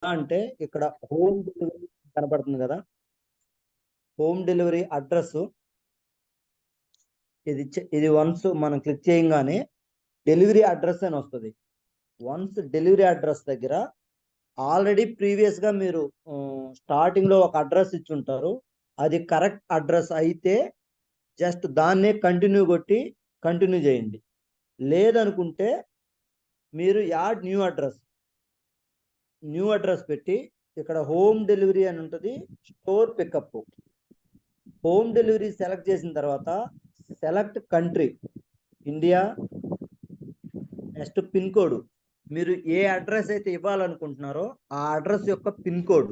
అంటే ఇక్కడ home delivery కనపడుతుంది కదా, హోమ్ డెలివరీ అడ్రస్ ఇది వన్స్ మనం క్లిక్ చేయగానే డెలివరీ అడ్రస్ అని వస్తుంది. వన్స్ డెలివరీ అడ్రస్ దగ్గర ఆల్రెడీ ప్రీవియస్గా మీరు స్టార్టింగ్లో ఒక అడ్రస్ ఇచ్చి ఉంటారు. అది కరెక్ట్ అడ్రస్ అయితే జస్ట్ దాన్నే కంటిన్యూ కొట్టి కంటిన్యూ చేయండి. లేదనుకుంటే మీరు యాడ్ న్యూ అడ్రస్ పెట్టి ఇక్కడ హోమ్ డెలివరీ అని ఉంటుంది, store pickup. Home delivery select చేసిన తర్వాత select country India, next pin code. మీరు ఏ అడ్రస్ అయితే ఇవ్వాలనుకుంటున్నారో ఆ అడ్రస్ యొక్క pin code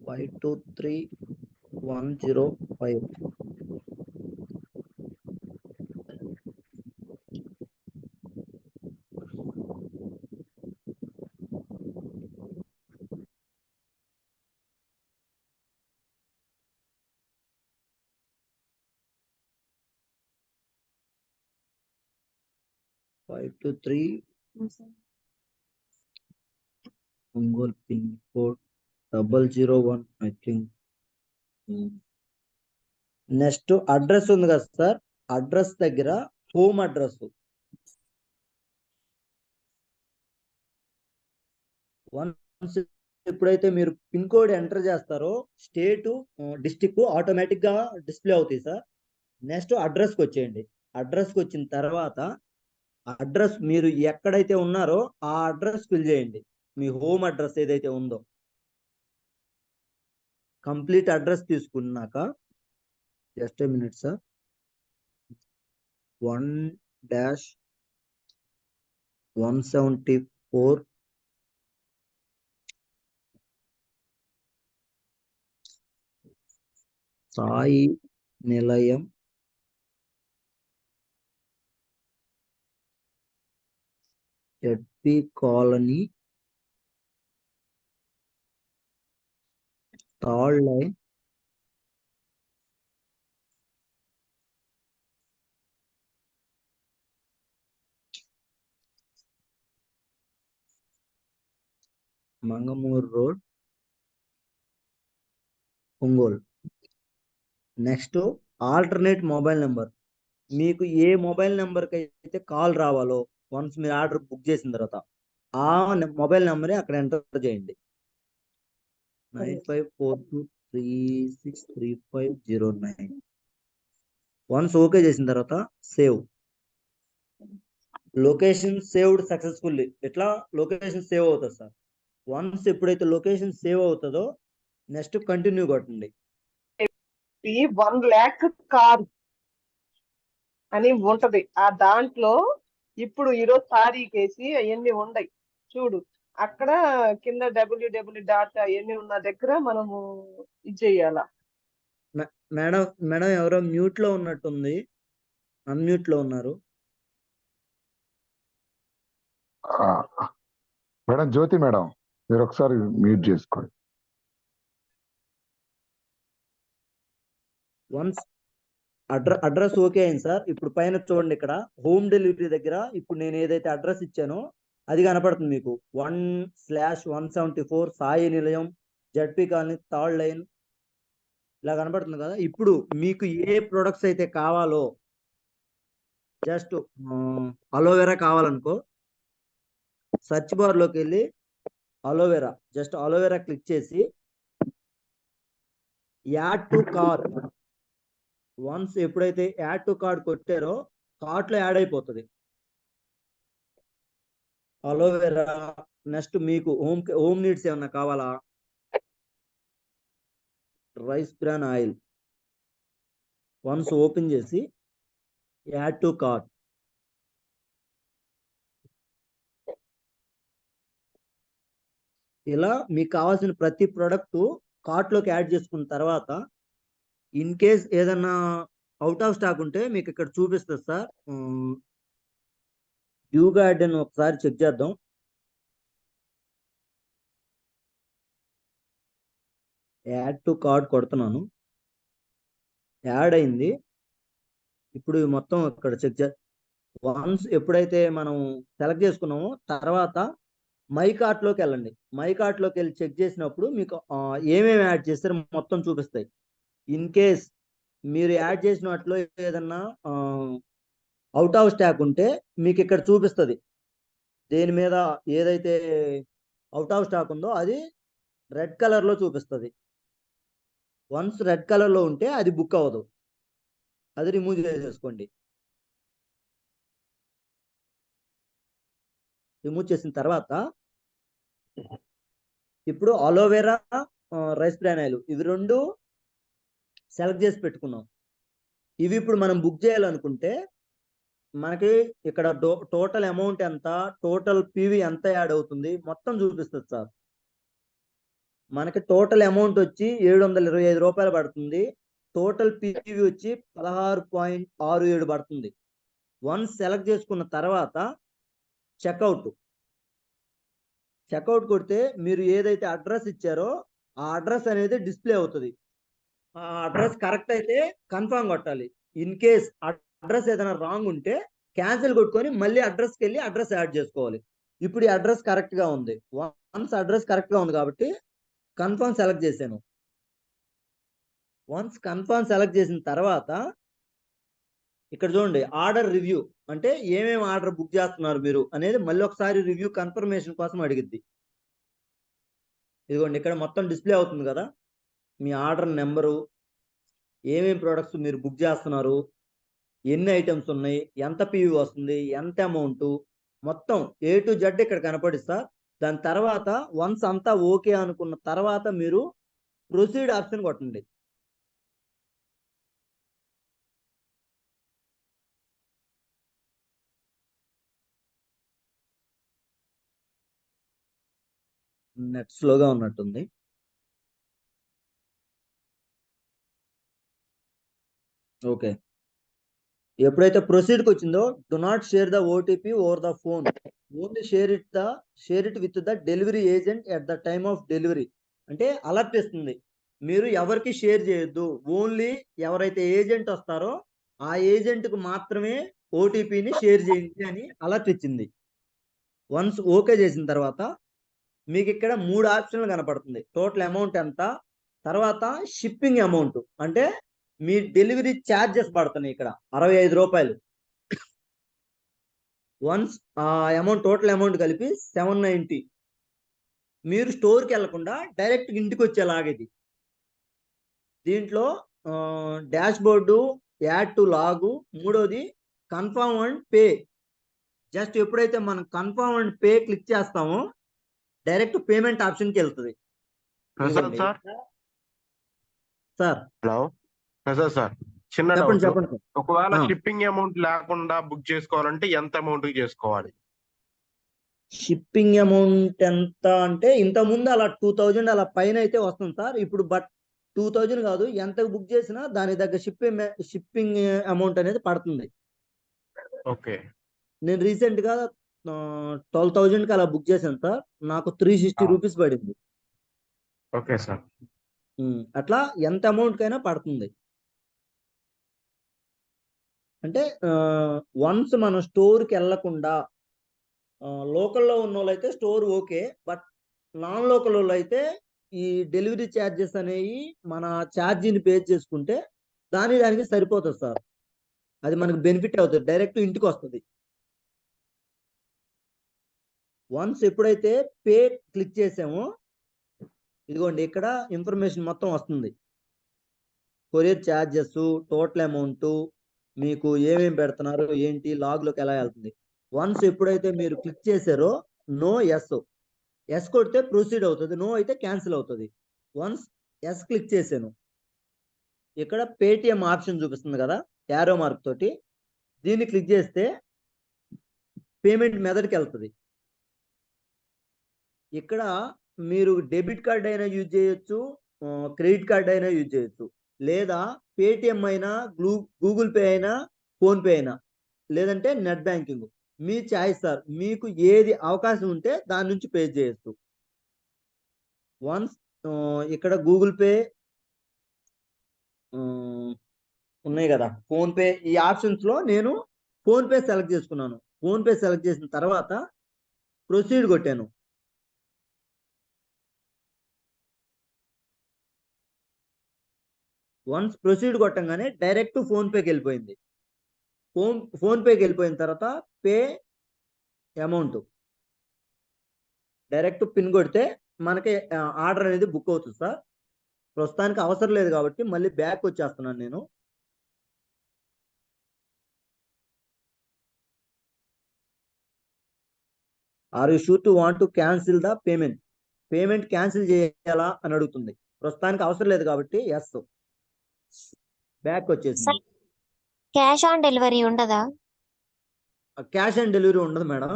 523105. Ongole pin code 001 I think. Next address ఉంది కదా సార్, అడ్రస్ దగ్గర హోమ్ అడ్రస్ వన్స్ ఎప్పుడైతే మీరు పిన్ కోడ్ ఎంటర్ చేస్తారో స్టేట్ డిస్టిక్ ఆటోమేటిక్ గా డిస్ప్లే అవుతాయి సార్. నెక్స్ట్ అడ్రస్కి వచ్చేయండి. అడ్రస్కి వచ్చిన తర్వాత అడ్రస్ మీరు ఎక్కడైతే ఉన్నారో ఆ అడ్రస్ ఫిల్ చేయండి. మీ హోమ్ అడ్రస్ ఏదైతే ఉందో కంప్లీట్ అడ్రస్ తీసుకున్నాక just a minute sir, 1-174 Sai Nilayam, ZP colony, third line, Mangamuru road, Ongole. Next alternate mobile number. మీకు ఏ మొబైల్ నెంబర్కి అయితే కాల్ రావాలో వన్స్ మీరు ఆర్డర్ బుక్ చేసిన తర్వాత ఆ మొబైల్ నెంబరే అక్కడ ఎంటర్ చేయండి. 9542363509. వన్స్ ఓకే చేసిన తర్వాత సేవ్. లొకేషన్ సేవ్డ్ సక్సెస్ఫుల్లీ, ఇట్లా లొకేషన్ సేవ్ అవుతుంది సార్. వన్స్ ఎప్పుడైతే లొకేషన్ సేవ్ అవుతుందో నెక్స్ట్ కంటిన్యూ కొట్టండి. 1 lakh కార్ అని ఉంటది ఆ దాంట్లో. ఇప్పుడు ఈరోజు తారీఖేసి అవన్నీ ఉండయి చూడు, అక్కడ కింద www. అవన్నీ ఉన్న దగ్గర మనము ఇది చెయ్యాల. మేడం మేడం ఎవరో మ్యూట్ లో ఉన్నట్టుంది, అన్మ్యూట్ లో ఉన్నారు. మేడం జ్యోతి మేడం, మీరు ఒకసారి మ్యూట్ చేసుకోండి. వన్స్ అడ్రస్ ఓకే అయింది సార్. ఇప్పుడు పైన చూడండి, ఇక్కడ హోమ్ డెలివరీ దగ్గర ఇప్పుడు నేను ఏదైతే అడ్రస్ ఇచ్చానో అది కనపడుతుంది మీకు. 1/174 సాయి నిలయం, జడ్పీ కాలనీ, థర్డ్ లైన్, ఇలా కనపడుతుంది కదా. ఇప్పుడు మీకు ఏ ప్రొడక్ట్స్ అయితే కావాలో, జస్ట్ అలోవెరా కావాలనుకో సర్చ్ బార్ లోకి వెళ్ళి అలోవెరా, జస్ట్ అలోవెరా క్లిక్ చేసి యాడ్ టు కార్ట్. వన్స్ ఎప్పుడైతే యాడ్ టు కార్ట్ కొట్టారో కార్ట్ లో యాడ్ అయిపోతుంది అలోవెరా. నెక్స్ట్ మీకు హోమ్ నీడ్స్ ఏమన్నా కావాలా, rice bran oil, once open చేసి యాడ్ టు కార్ట్. ఇలా మీకు కావాల్సిన ప్రతి ప్రోడక్ట్ కార్ట్లోకి యాడ్ చేసుకున్న తర్వాత ఇన్ కేస్ ఏదన్నా అవుట్ ఆఫ్ స్టాక్ ఉంటే మీకు ఇక్కడ చూపిస్తుంది సార్. డ్యూ గార్డెన్ ఒకసారి చెక్ చేద్దాం. యాడ్ టు కార్ట్ కొడుతున్నాను, యాడ్ అయింది. ఇప్పుడు మొత్తం ఇక్కడ చెక్ వన్స్ ఎప్పుడైతే మనం సెలెక్ట్ చేసుకున్నామో తర్వాత మై కార్ట్లోకి వెళ్ళండి. మై కార్ట్లోకి వెళ్ళి చెక్ చేసినప్పుడు మీకు ఏమేమి యాడ్ చేస్తారో మొత్తం చూపిస్తాయి. ఇన్ కేస్ మీరు యాడ్ చేసిన వాటిలో ఏదన్నా అవుట్ ఆఫ్ స్టాక్ ఉంటే మీకు ఇక్కడ చూపిస్తుంది. దేని మీద ఏదైతే అవుట్ ఆఫ్ స్టాక్ ఉందో అది రెడ్ కలర్లో చూపిస్తుంది. వన్స్ రెడ్ కలర్లో ఉంటే అది బుక్ అవ్వదు, అది రిమూవ్ చేసేసుకోండి. రిమూవ్ చేసిన తర్వాత ఇప్పుడు అలోవెరా, రైస్ బ్రాన్ ఆయిల్ ఇవి రెండు సెలెక్ట్ చేసి పెట్టుకున్నాం. ఇవి ఇప్పుడు మనం బుక్ చేయాలనుకుంటే మనకి ఇక్కడ టోటల్ అమౌంట్ ఎంత, టోటల్ పీవీ ఎంత యాడ్ అవుతుంది మొత్తం చూపిస్తుంది సార్. మనకి టోటల్ అమౌంట్ వచ్చి 725 రూపాయలు పడుతుంది. టోటల్ పీవీ వచ్చి 16.67 పడుతుంది. వన్స్ సెలెక్ట్ చేసుకున్న తర్వాత చెక్అవుట్ కొడితే మీరు ఏదైతే అడ్రస్ ఇచ్చారో ఆ అడ్రస్ అనేది డిస్ప్లే అవుతుంది. ఆ అడ్రస్ కరెక్ట్ అయితే కన్ఫర్మ్ కొట్టాలి. ఇన్ కేస్ అడ్రస్ ఏదైనా రాంగ్ ఉంటే క్యాన్సిల్ కొట్టుకొని మళ్ళీ అడ్రస్కి వెళ్ళి అడ్రస్ యాడ్ చేసుకోవాలి. ఇప్పుడు ఈ అడ్రస్ కరెక్ట్ గా ఉంది. వన్స్ అడ్రస్ కరెక్ట్ గా ఉంది కాబట్టి కన్ఫర్మ్ సెలెక్ట్ చేశాను. వన్స్ కన్ఫర్మ్ సెలెక్ట్ చేసిన తర్వాత ఇక్కడ చూడండి ఆర్డర్ రివ్యూ అంటే ఏమేమి ఆర్డర్ బుక్ చేస్తున్నారు మీరు అనేది మళ్ళీ ఒకసారి రివ్యూ కన్ఫర్మేషన్ కోసం అడిగిద్ది. ఇదిగోండి ఇక్కడ మొత్తం డిస్ప్లే అవుతుంది కదా, మీ ఆర్డర్ నెంబరు, ఏమేమి ప్రోడక్ట్స్ మీరు బుక్ చేస్తున్నారు, ఎన్ని ఐటమ్స్ ఉన్నాయి, ఎంత పీవీ వస్తుంది, ఎంత అమౌంట్, మొత్తం A to Z ఇక్కడ కనపడిస్తా. దాని తర్వాత వన్స్ అంతా ఓకే అనుకున్న తర్వాత మీరు ప్రొసీడ్ ఆప్షన్ కొట్టండి. నెట్ స్లోగా ఉన్నట్టుంది. ఓకే, ఎప్పుడైతే ప్రొసీడ్కి వచ్చిందో do not share the OTP over the phone, only share it with the delivery agent at the time of delivery అంటే అలర్ట్ ఇస్తుంది. మీరు ఎవరికి షేర్ చేయొద్దు, ఓన్లీ ఎవరైతే ఏజెంట్ వస్తారో ఆ ఏజెంట్కు మాత్రమే ఓటీపీని షేర్ చేయండి అని అలర్ట్ ఇచ్చింది. వన్స్ ఓకే చేసిన తర్వాత మీకు ఇక్కడ 3 ఆప్షన్లు కనపడుతుంది. టోటల్ అమౌంట్ ఎంత, తర్వాత షిప్పింగ్ అమౌంట్ అంటే మీ డెలివరీ ఛార్జెస్ పడుతున్నాయి ఇక్కడ 65 రూపాయలు. వన్స్ ఆ అమౌంట్ టోటల్ అమౌంట్ కలిపి 790. మీరు స్టోర్కి వెళ్లకుండా డైరెక్ట్ ఇంటికి వచ్చేలాగేది. దీంట్లో డాష్ బోర్డు, యాడ్ టు లాగు, మూడోది కన్ఫర్మ్ అండ్ పే. జస్ట్ ఎప్పుడైతే మనం కన్ఫర్మ్ అండ్ పే క్లిక్ చేస్తామో డైరెక్ట్ పేమెంట్ ఆప్షన్కి వెళ్తుంది. సార్ హలో సార్, చిన్న చెప్పండి డౌట్. చెప్పండి సార్. ఒకవేళ షిప్పింగ్ అమౌంట్ లేకుండా బుక్ చేసుకోవాలంటే ఎంత అమౌంట్ చేసుకోవాలి? షిప్పింగ్ అమౌంట్ ఎంత అంటే ఇంత ముందు అలా 2000 అలా పైన అయితే వస్తుంది సార్. ఇప్పుడు బట్ 2000 కాదు, ఎంత బుక్ చేసినా దాని దగ్గర షిప్పింగ్ అమౌంట్ అనేది పడుతుంది. ఓకే, నేను రీసెంట్ గా 12,000కి అలా బుక్ చేశాను సార్, నాకు 360 రూపీస్ పడింది. Okay sir. అట్లా ఎంత అమౌంట్ కైనా పడుతుంది. అంటే వన్స్ మనం స్టోర్కి వెళ్ళకుండా లోకల్లో ఉన్న వాళ్ళు అయితే store okay, but non local వాళ్ళు అయితే ఈ డెలివరీ ఛార్జెస్ అనేవి మన ఛార్జీని పే చేసుకుంటే దానికి సరిపోతుంది సార్. అది మనకు బెనిఫిట్ అవుతుంది, డైరెక్ట్ ఇంటికి వస్తుంది. వన్స్ ఎప్పుడైతే పే క్లిక్ చేసామో ఇదిగోండి ఇక్కడ ఇన్ఫర్మేషన్ మొత్తం వస్తుంది. కొరియర్ ఛార్జెస్, టోటల్ అమౌంట్, మీకు ఏమేమి పెడుతున్నారు ఏంటి, లాగ్లోకి ఎలా వెళ్తుంది. వన్స్ ఎప్పుడైతే మీరు క్లిక్ చేశారో నో ఎస్ కొడితే ప్రొసీడ్ అవుతుంది, నో అయితే క్యాన్సిల్ అవుతుంది. వన్స్ ఎస్ క్లిక్ చేశాను, ఇక్కడ పేటిఎం ఆప్షన్ చూపిస్తుంది కదా యారో మార్క్ తోటి, దీన్ని క్లిక్ చేస్తే పేమెంట్ మెథడ్కి వెళ్తుంది. ఇక్కడ మీరు డెబిట్ కార్డ్ అయినా యూజ్ చేయొచ్చు, క్రెడిట్ కార్డ్ అయినా యూజ్ చేయొచ్చు, లేదా పేటిఎం అయినా, గూగుల్ పే అయినా, ఫోన్పే అయినా, లేదంటే నెట్ బ్యాంకింగ్, మీ చాయిస్ సార్. మీకు ఏది అవకాశం ఉంటే దాని నుంచి పే చేయొచ్చు. వన్స్ ఇక్కడ గూగుల్ పే ఉన్నాయి కదా, ఫోన్పే, ఈ ఆప్షన్స్లో నేను ఫోన్పే సెలెక్ట్ చేసుకున్నాను. ఫోన్పే సెలెక్ట్ చేసిన తర్వాత ప్రొసీడ్ కొట్టాను. వన్స్ ప్రొసీడ్ కొట్టంగానే డైరెక్ట్ ఫోన్పేకి వెళ్ళిపోయింది. ఫోన్పేకి వెళ్ళిపోయిన తర్వాత పే అమౌంట్ డైరెక్ట్ పిన్ కొడితే మనకి ఆర్డర్ అనేది బుక్ అవుతుంది సార్. ప్రస్తుతానికి అవసరం లేదు కాబట్టి మళ్ళీ బ్యాక్ వచ్చేస్తున్నాను నేను. Are you sure to want to cancel the payment? Payment cancel చేయాలా అని అడుగుతుంది. ప్రస్తుతానికి అవసరం లేదు కాబట్టి ఎస్, బ్యాక్ వచ్చేసింది. క్యాష్ ఆన్ డెలివరీ ఉండదా? క్యాష్ ఆన్ డెలివరీ ఉండదు మేడం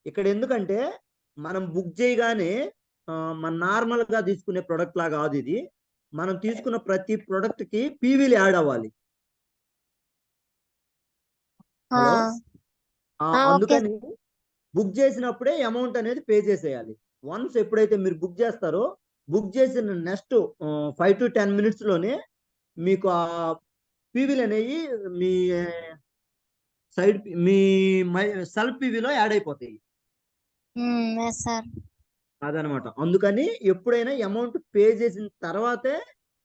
ఇక్కడ. ఎందుకంటే మనం బుక్ చేయగానే మన నార్మల్ గా తీసుకునే ప్రొడక్ట్ లాగా కాదు ఇది. మనం తీసుకున్న ప్రతి ప్రొడక్ట్ కి పీవీలు యాడ్ అవ్వాలి. Hello, okay. అందుకని బుక్ చేసినప్పుడే అమౌంట్ అనేది పే చేసేయాలి. వన్స్ ఎప్పుడైతే మీరు బుక్ చేస్తారో, బుక్ చేసిన నెక్స్ట్ 5 to 10 minutes లోనే మీకు ఆ పీవీలు అనేవి మీ సైడ్ మీ సెల్ఫ్ పీవీలో యాడ్ అయిపోతాయి. Yes sir. అదనమాట. అందుకని ఎప్పుడైనా అమౌంట్ పే చేసిన తర్వాతే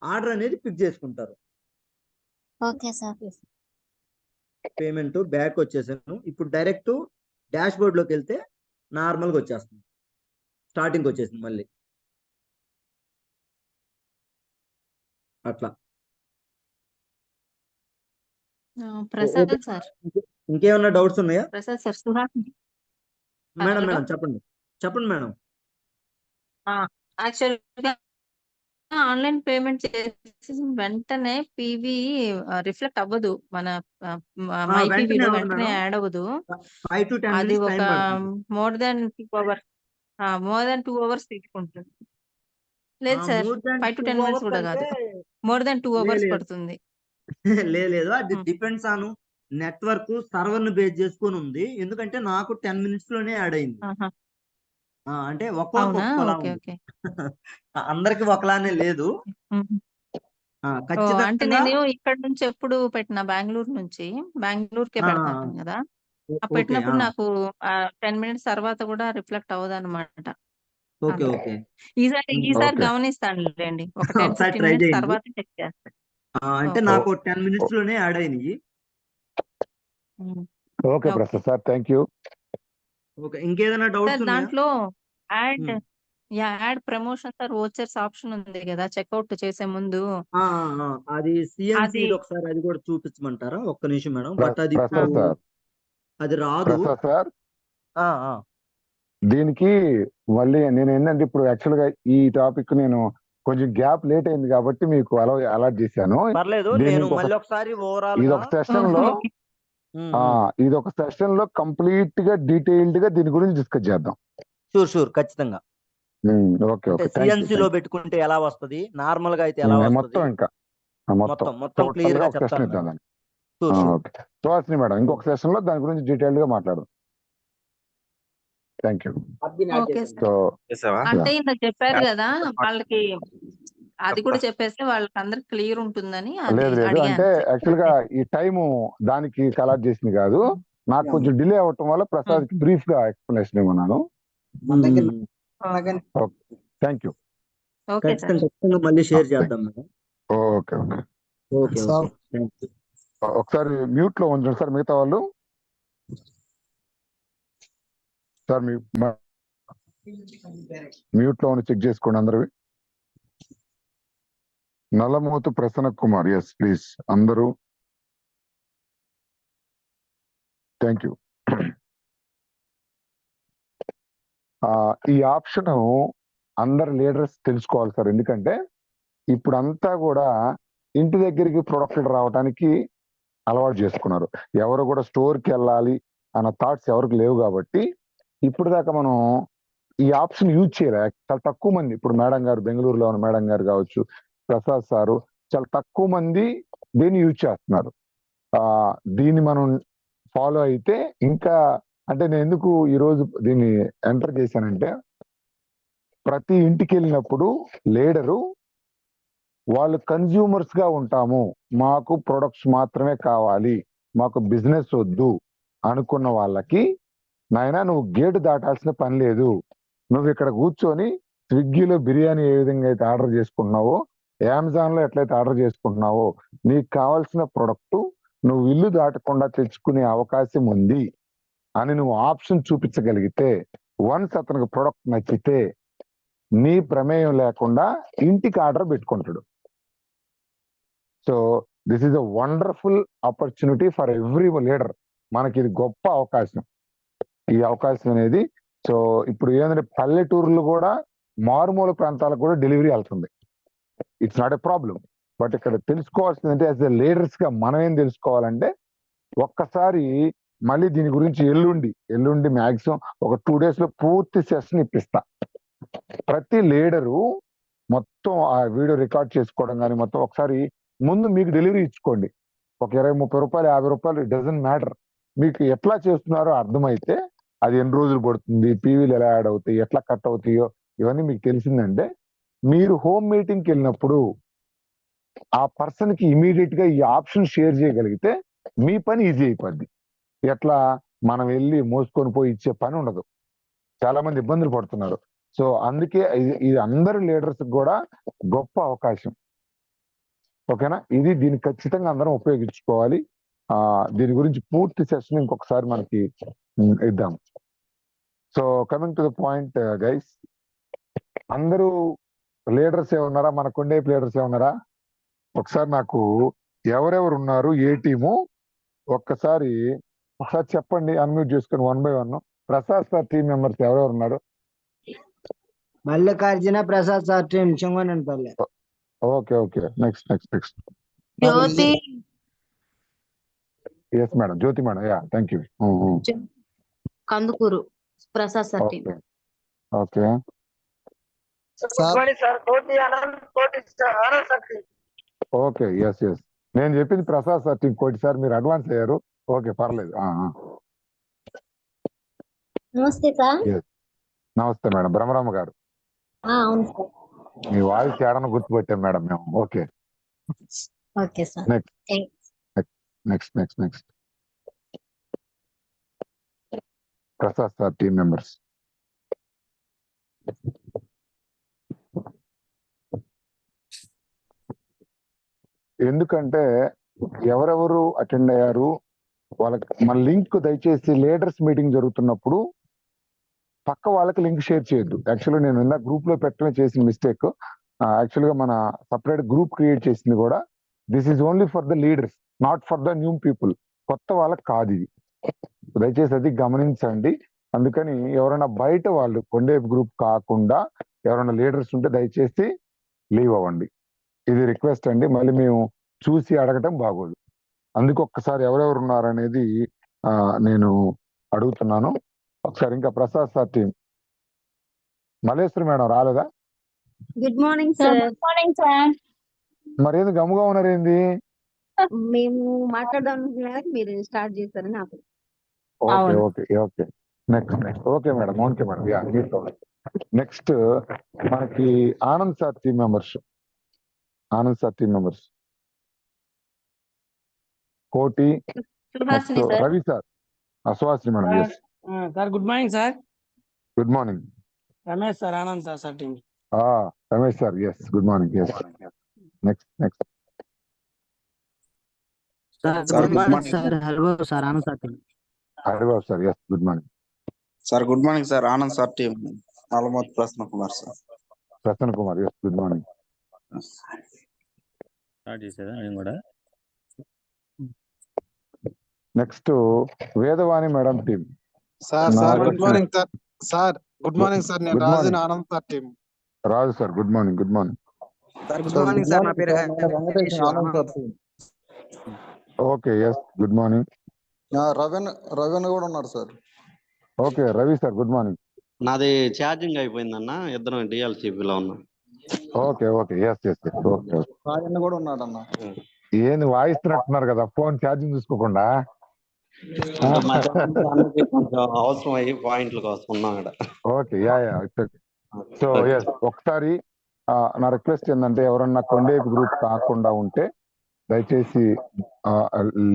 ఆర్డర్ అనేది పిక్ చేసుకుంటారు. Okay sir. పేమెంట్ బ్యాక్ వచ్చేసాను. ఇప్పుడు డైరెక్ట్ డాష్ బోర్డ్ లోకి వెళ్తే నార్మల్గా వచ్చేస్తుంది. స్టార్టింగ్ వచ్చేసింది మళ్ళీ అట్లా. ప్రసాద్ సార్, ఇంకేమన్నా డౌట్స్ ఉన్నాయా Prasad sir, Suhas madam? Hello. Madam చెప్పండి, చెప్పండి మేడం. యాక్చువల్గా ఆన్లైన్ పేమెంట్ చేసి వెంటనే పీవీ రిఫ్లెక్ట్ అవ్వదు మన మై వెంటనే పీవీలో, అవ్వదు వెంటనే మేడం. యాడ్ అవ్వదు. 5 to 10 అది minutes ఒక టైం పడుతుంది. More than 2 hours, more than 2 hours తీసుకుంటుంది. లేదు sir, more than 5 to 2 10 minutes hours కూడా అంటే కాదు, మోర్ దెన్ 2 hours లేదు పడుతుంది. లేదు, అది డిపెండ్స్ ఆన్ నెట్వర్క్ సర్వర్ ను బేస్ చేసుకొని ఉంది. ఎందుకంటే నాకు 10 minutes లోనే యాడ్ అయింది. ఆహా, అంటే ఒక్కొక్కరికి అవునా? ఒక్కోలా ఓకే ఉంది. ఓకే. అందరికి ఒకలానే లేదు. మ్మ్. అంటే ఖచ్చితంగా. నేను ఇక్కడ నుంచి ఎప్పుడు పెట్టిన బెంగళూరు నుంచి, బెంగళూరుకే ఆ, పెడతాను కదా. ఓకే. పెట్టినప్పుడు నాకు 10 minutes తర్వాత కూడా రిఫ్లెక్ట్ అవ్వదు అనమాట. ఓకే. ఓకే. ఈసారి ఓకే. గమనిస్తానులేండి, ఒక 10, ఒకసారి 15 ట్రై minutes చేయండి. తర్వాత చెక్ చేస్తాను. అంటే ఓకే. నాకు 10 minutes లోనే యాడ్ అయినాయి. Okay okay Prasad sir, thank you. Okay, ఇంకేదైనా సార్, డౌట్స్ ఉన్నాయా? దాంట్లో add um. Add promotion sir vouchers option ఉంది కదా చెక్అవుట్ చేసే ముందు. అది సిఎన్సి అది ఒకసారి అది కూడా చూపించమంటారా? ఒక్క నిమిషం మేడం. బట్ అది ప్రసాద్ ఇప్పుడు సార్, అది రాదు. ప్రసాద్ సార్, ఆ, ఆ. దీనికి మళ్ళీ నేను ఏంటంటే ఇప్పుడు యాక్చువల్ గా ఈ టాపిక్ నేను కొంచెం గ్యాప్ లేట్ అయింది కాబట్టి మీకు అలాట్ చేశాను. పర్లేదు, దీన్ని నేను ఇంకొక మళ్ళీ ఒకసారి ఓవరాల్ ఇది గా ఒక సెషన్ లో ఓకే. ఇది ఒక సెషన్ లో కంప్లీట్ గా డీటెయిల్డ్ గా దీని గురించి డిస్కస్ చేద్దాం. షూర్ ఖచ్చితంగా. ఓకే అంటే ఓకే, థ్యాంక్ యూ. సిఎన్సి లో పెట్టుకుంటే ఎలా వస్తది, నార్మల్ గా అయితే ఎలా వస్తది, మొత్తం ఇంకా మొత్తం మొత్తం టోటల్ క్లియర్ గా గా ఒక సెషన్ చెప్తాను ఇద్దాం మేడం. దానికి. షూర్. ఓకే, సుహాసిని మేడం ఇంకొక సెషన్ లో దాని గురించి డీటెయిల్డ్ గా మాట్లాడదాం. Thank you. Okay sir. So అంటే ఇంత చెప్పారు కదా, వాళ్ళకి అది కూడా చెప్పేస్తే వాళ్ళకి అందరికి క్లియర్ ఉంటుందని అది లేదు అంటే అడిగాను. యాక్చువల్ గా ఈ టైం దానికి అలాట్ చేసింది కాదు, నాకు కొంచెం డిలే అవ్వటం వల్ల ప్రసాద్ కి బ్రీఫ్ గా ఎక్స్ప్లెనేషన్ ఇవ్వన్నాను. Thank you. Okay sir. ఖచ్చితంగా మళ్ళీ షేర్ చేద్దాం madam. Okay okay. Okay. Thank you. ఒకసారి మ్యూట్ లో ఉంచండి సార్ మిగతా వాళ్ళు. సార్ మ్యూట్ లో ఉండి చెక్ చేసుకోండి అందరివి. నల్లమోతు ప్రసన్న కుమార్, ఎస్ ప్లీజ్ అందరూ. Thank you. ఈ ఆప్షన్ అందరు లీడర్స్ తెలుసుకోవాలి సార్, ఎందుకంటే ఇప్పుడు అంతా కూడా ఇంటి దగ్గరికి ప్రొడక్ట్లు రావడానికి అలవాటు చేసుకున్నారు. ఎవరు కూడా స్టోర్కి వెళ్ళాలి అన్న థాట్స్ ఎవరికి లేవు కాబట్టి ఇప్పుడు దాకా మనం ఈ ఆప్షన్ యూజ్ చేయలే. చాలా తక్కువ మంది, ఇప్పుడు మేడం గారు బెంగళూరులో ఉన్న మేడం గారు కావచ్చు, ప్రసాద్ సారు, చాలా తక్కువ మంది దీన్ని యూజ్ చేస్తున్నారు. దీన్ని మనం ఫాలో అయితే ఇంకా, అంటే నేను ఎందుకు ఈరోజు దీన్ని ఎంటర్ చేశానంటే, ప్రతి ఇంటికి వెళ్ళినప్పుడు లీడరు వాళ్ళు కన్జ్యూమర్స్ గా ఉంటాము, మాకు ప్రొడక్ట్స్ మాత్రమే కావాలి, మాకు బిజినెస్ వద్దు అనుకున్న వాళ్ళకి, నాయనా నువ్వు గేటు దాటాల్సిన పని లేదు, నువ్వు ఇక్కడ కూర్చొని స్విగ్గీలో బిర్యానీ ఏ విధంగా అయితే ఆర్డర్ చేసుకున్నావో అమెజాన్ లో ఎట్లయితే ఆర్డర్ చేసుకుంటున్నావో నీకు కావాల్సిన ప్రొడక్ట్ నువ్వు ఇల్లు దాటకుండా తెచ్చుకునే అవకాశం ఉంది అని నువ్వు ఆప్షన్ చూపించగలిగితే, వన్స్ అతనికి ప్రొడక్ట్ నచ్చితే నీ ప్రమేయం లేకుండా ఇంటికి ఆర్డర్ పెట్టుకుంటాడు. So this is a wonderful opportunity for every leader. మనకి ఇది గొప్ప అవకాశం, ఈ అవకాశం అనేది. సో ఇప్పుడు ఏంటంటే పల్లెటూరులు కూడా మారుమూల ప్రాంతాలకు కూడా డెలివరీ వెళ్తుంది. It's not a problem. But ఇక్కడ తెలుసుకోవాల్సింది అంటే యాజ్ ఎ లీడర్స్ గా మనం ఏం తెలుసుకోవాలంటే, ఒక్కసారి మళ్ళీ దీని గురించి ఎల్లుండి మాక్సిమం ఒక 2 days లో పూర్తి సెషన్ ఇప్పిస్తా. ప్రతి లీడరు మొత్తం ఆ వీడియో రికార్డ్ చేసుకోవడం కానీ మొత్తం ఒకసారి ముందు మీకు డెలివరీ ఇచ్చుకోండి. ఒక 20-30 రూపాయలు 50 రూపాయలు, ఇట్ డజంట్ మ్యాటర్. మీకు ఎట్లా చేస్తున్నారో అర్థమైతే అది ఎన్ని రోజులు పడుతుంది, పీవీలు ఎలా యాడ్ అవుతాయి, ఎట్లా కట్ అవుతాయో ఇవన్నీ మీకు తెలిసిందంటే, మీరు హోమ్ మీటింగ్కి వెళ్ళినప్పుడు ఆ పర్సన్ కి ఇమీడియట్ గా ఈ ఆప్షన్ షేర్ చేయగలిగితే మీ పని ఈజీ అయిపోద్ది. ఎట్లా మనం వెళ్ళి మోసుకొని పోయి ఇచ్చే పని ఉండదు. చాలా మంది ఇబ్బందులు పడుతున్నారు. సో అందుకే ఇది అందరు లీడర్స్ కూడా గొప్ప అవకాశం. ఓకేనా? దీన్ని ఖచ్చితంగా అందరం ఉపయోగించుకోవాలి. దీని గురించి పూర్తి సెషన్ ఇంకొకసారి మనకి ఇద్దాం. So coming to the point guys, అందరూ లీడర్స్ ఉన్నారా? మనకుండే లీడర్స్ ఉన్నారా? ఒకసారి నాకు ఎవరెవరు ఉన్నారు, ఏ టీము ఒకసారి చెప్పండి, అన్మ్యూట్ చేసుకొని 1 by 1. Prasad sir team members ఎవరెవరు ఉన్నారు? Mallikarjuna Prasad sir team Chengonapalli. Okay. Next Jyothi S madam, Jyothi madam. Yeah, thank you. Kandukur Prasad sir team. Okay. Okay, yes. నేను చెప్పింది Prasad sir team. Koti sir మీరు అడ్వాన్స్ అయ్యారు. ఓకే, పర్లేదు. నమస్తే సార్. నమస్తే మేడం. బ్రహ్మరామ గారు, అవును సార్. మీ వాయిస్ ఏడన గుర్తుపెట్టాం మేడం మేము. Okay sir. Next Prasad sir team members. ఎందుకంటే ఎవరెవరు అటెండ్ అయ్యారు వాళ్ళకి మన లింక్ దయచేసి లీడర్స్ మీటింగ్ జరుగుతున్నప్పుడు పక్క వాళ్ళకి లింక్ షేర్ చేయొద్దు. యాక్చువల్గా నేను ఇందాక గ్రూప్ లో పెట్టడమే చేసిన మిస్టేక్. యాక్చువల్గా మన సపరేట్ గ్రూప్ క్రియేట్ చేసింది కూడా this is only for the leaders, not for the new people. కొత్త వాళ్ళకి కాదు ఇది. దయచేసి అది గమనించండి. అందుకని ఎవరైనా బయట వాళ్ళు కొండే గ్రూప్ కాకుండా ఎవరైనా లీడర్స్ ఉంటే దయచేసి లీవ్ అవ్వండి. ఇది రిక్వెస్ట్ అండి. మళ్ళీ మేము చూసి అడగటం బాగోదు. అందుకు ఒక్కసారి ఎవరెవరు ఉన్నారనేది నేను అడుగుతున్నాను. ఒకసారి ఇంకా Prasad sir team. Malleswari madam రాలేదా? Good morning sir. మరేంది గమ్ముగా ఉన్నారేంది? మేము మాట్లాడదాం మీరు స్టార్ట్ చేశారు నాకు. Okay. Next okay madam. Okay madam. Yeah, next మనకి Anand sir team members. Koti, Suhasini sir. Ravi sir, Suhasini madam. Yes sir good morning sir. Good morning. Ramesh sir, Anand sir team. Ramesh sir, yes good morning. Yes next good morning sir. Hello sir, Anand sir team. Haribabu sir, yes good morning. Sir good morning sir. Anand sir team. Nallamothu Prasanna Kumar sir. Prasanna Kumar, yes good morning. Next Vedavani madam team. Sir good morning sir. Sir good morning sir. నేను Raju Anand sir team. Raju sir, good morning. Sir good morning sir. నా పేరు Venkatesh. Okay, yes good morning. Raveen కూడా ఉన్నారు sir. Okay, Ravi sir good morning. నాది charging అయిపోయిందన్న, ఇద్దరం డిఎల్సిపిలో ఉన్నాం. Okay, yes. ఓకే, రాజన్ కూడా ఉన్నాడన్న. ఏంది వాయిస్తున్నట్టున్నారు కదా ఫోన్ ఛార్జింగ్ చూసుకోకుండా? కొంచెం అవసరం అయ్యి పాయింట్ల కోసం ఉన్నాం. ఓకే, సో ఎస్ ఒకసారి నా రిక్వెస్ట్ ఏంటంటే ఎవరన్నా కొండే గ్రూప్ కాకుండా ఉంటే దయచేసి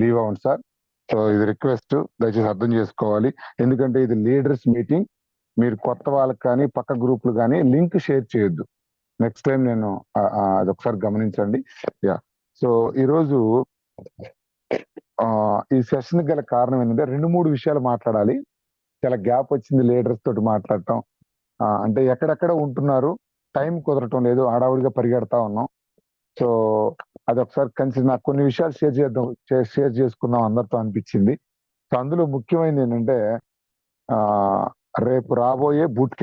లీవ్ అవ్వండి సార్. సో ఇది రిక్వెస్ట్, దయచేసి అర్థం చేసుకోవాలి. ఎందుకంటే ఇది లీడర్స్ మీటింగ్. మీరు కొత్త వాళ్ళకి కానీ పక్క గ్రూపులు కానీ లింక్ షేర్ చేయొద్దు. నెక్స్ట్ టైం నేను అది ఒకసారి గమనించండి. యా, సో ఈరోజు ఈ సెషన్ గల కారణం ఏంటంటే 2-3 విషయాలు మాట్లాడాలి. చాలా గ్యాప్ వచ్చింది లీడర్స్ తోటి మాట్లాడటం. అంటే ఎక్కడెక్కడ ఉంటున్నారు, టైం కుదరటం లేదు, హడావుడిగా పరిగెడతా ఉన్నాం. సో అది ఒకసారి కన్సిడర్, నాకు కొన్ని విషయాలు షేర్ చేసుకుందాం అందరితో అనిపించింది. సో అందులో ముఖ్యమైనది ఏంటంటే రేపు రాబోయే బూట్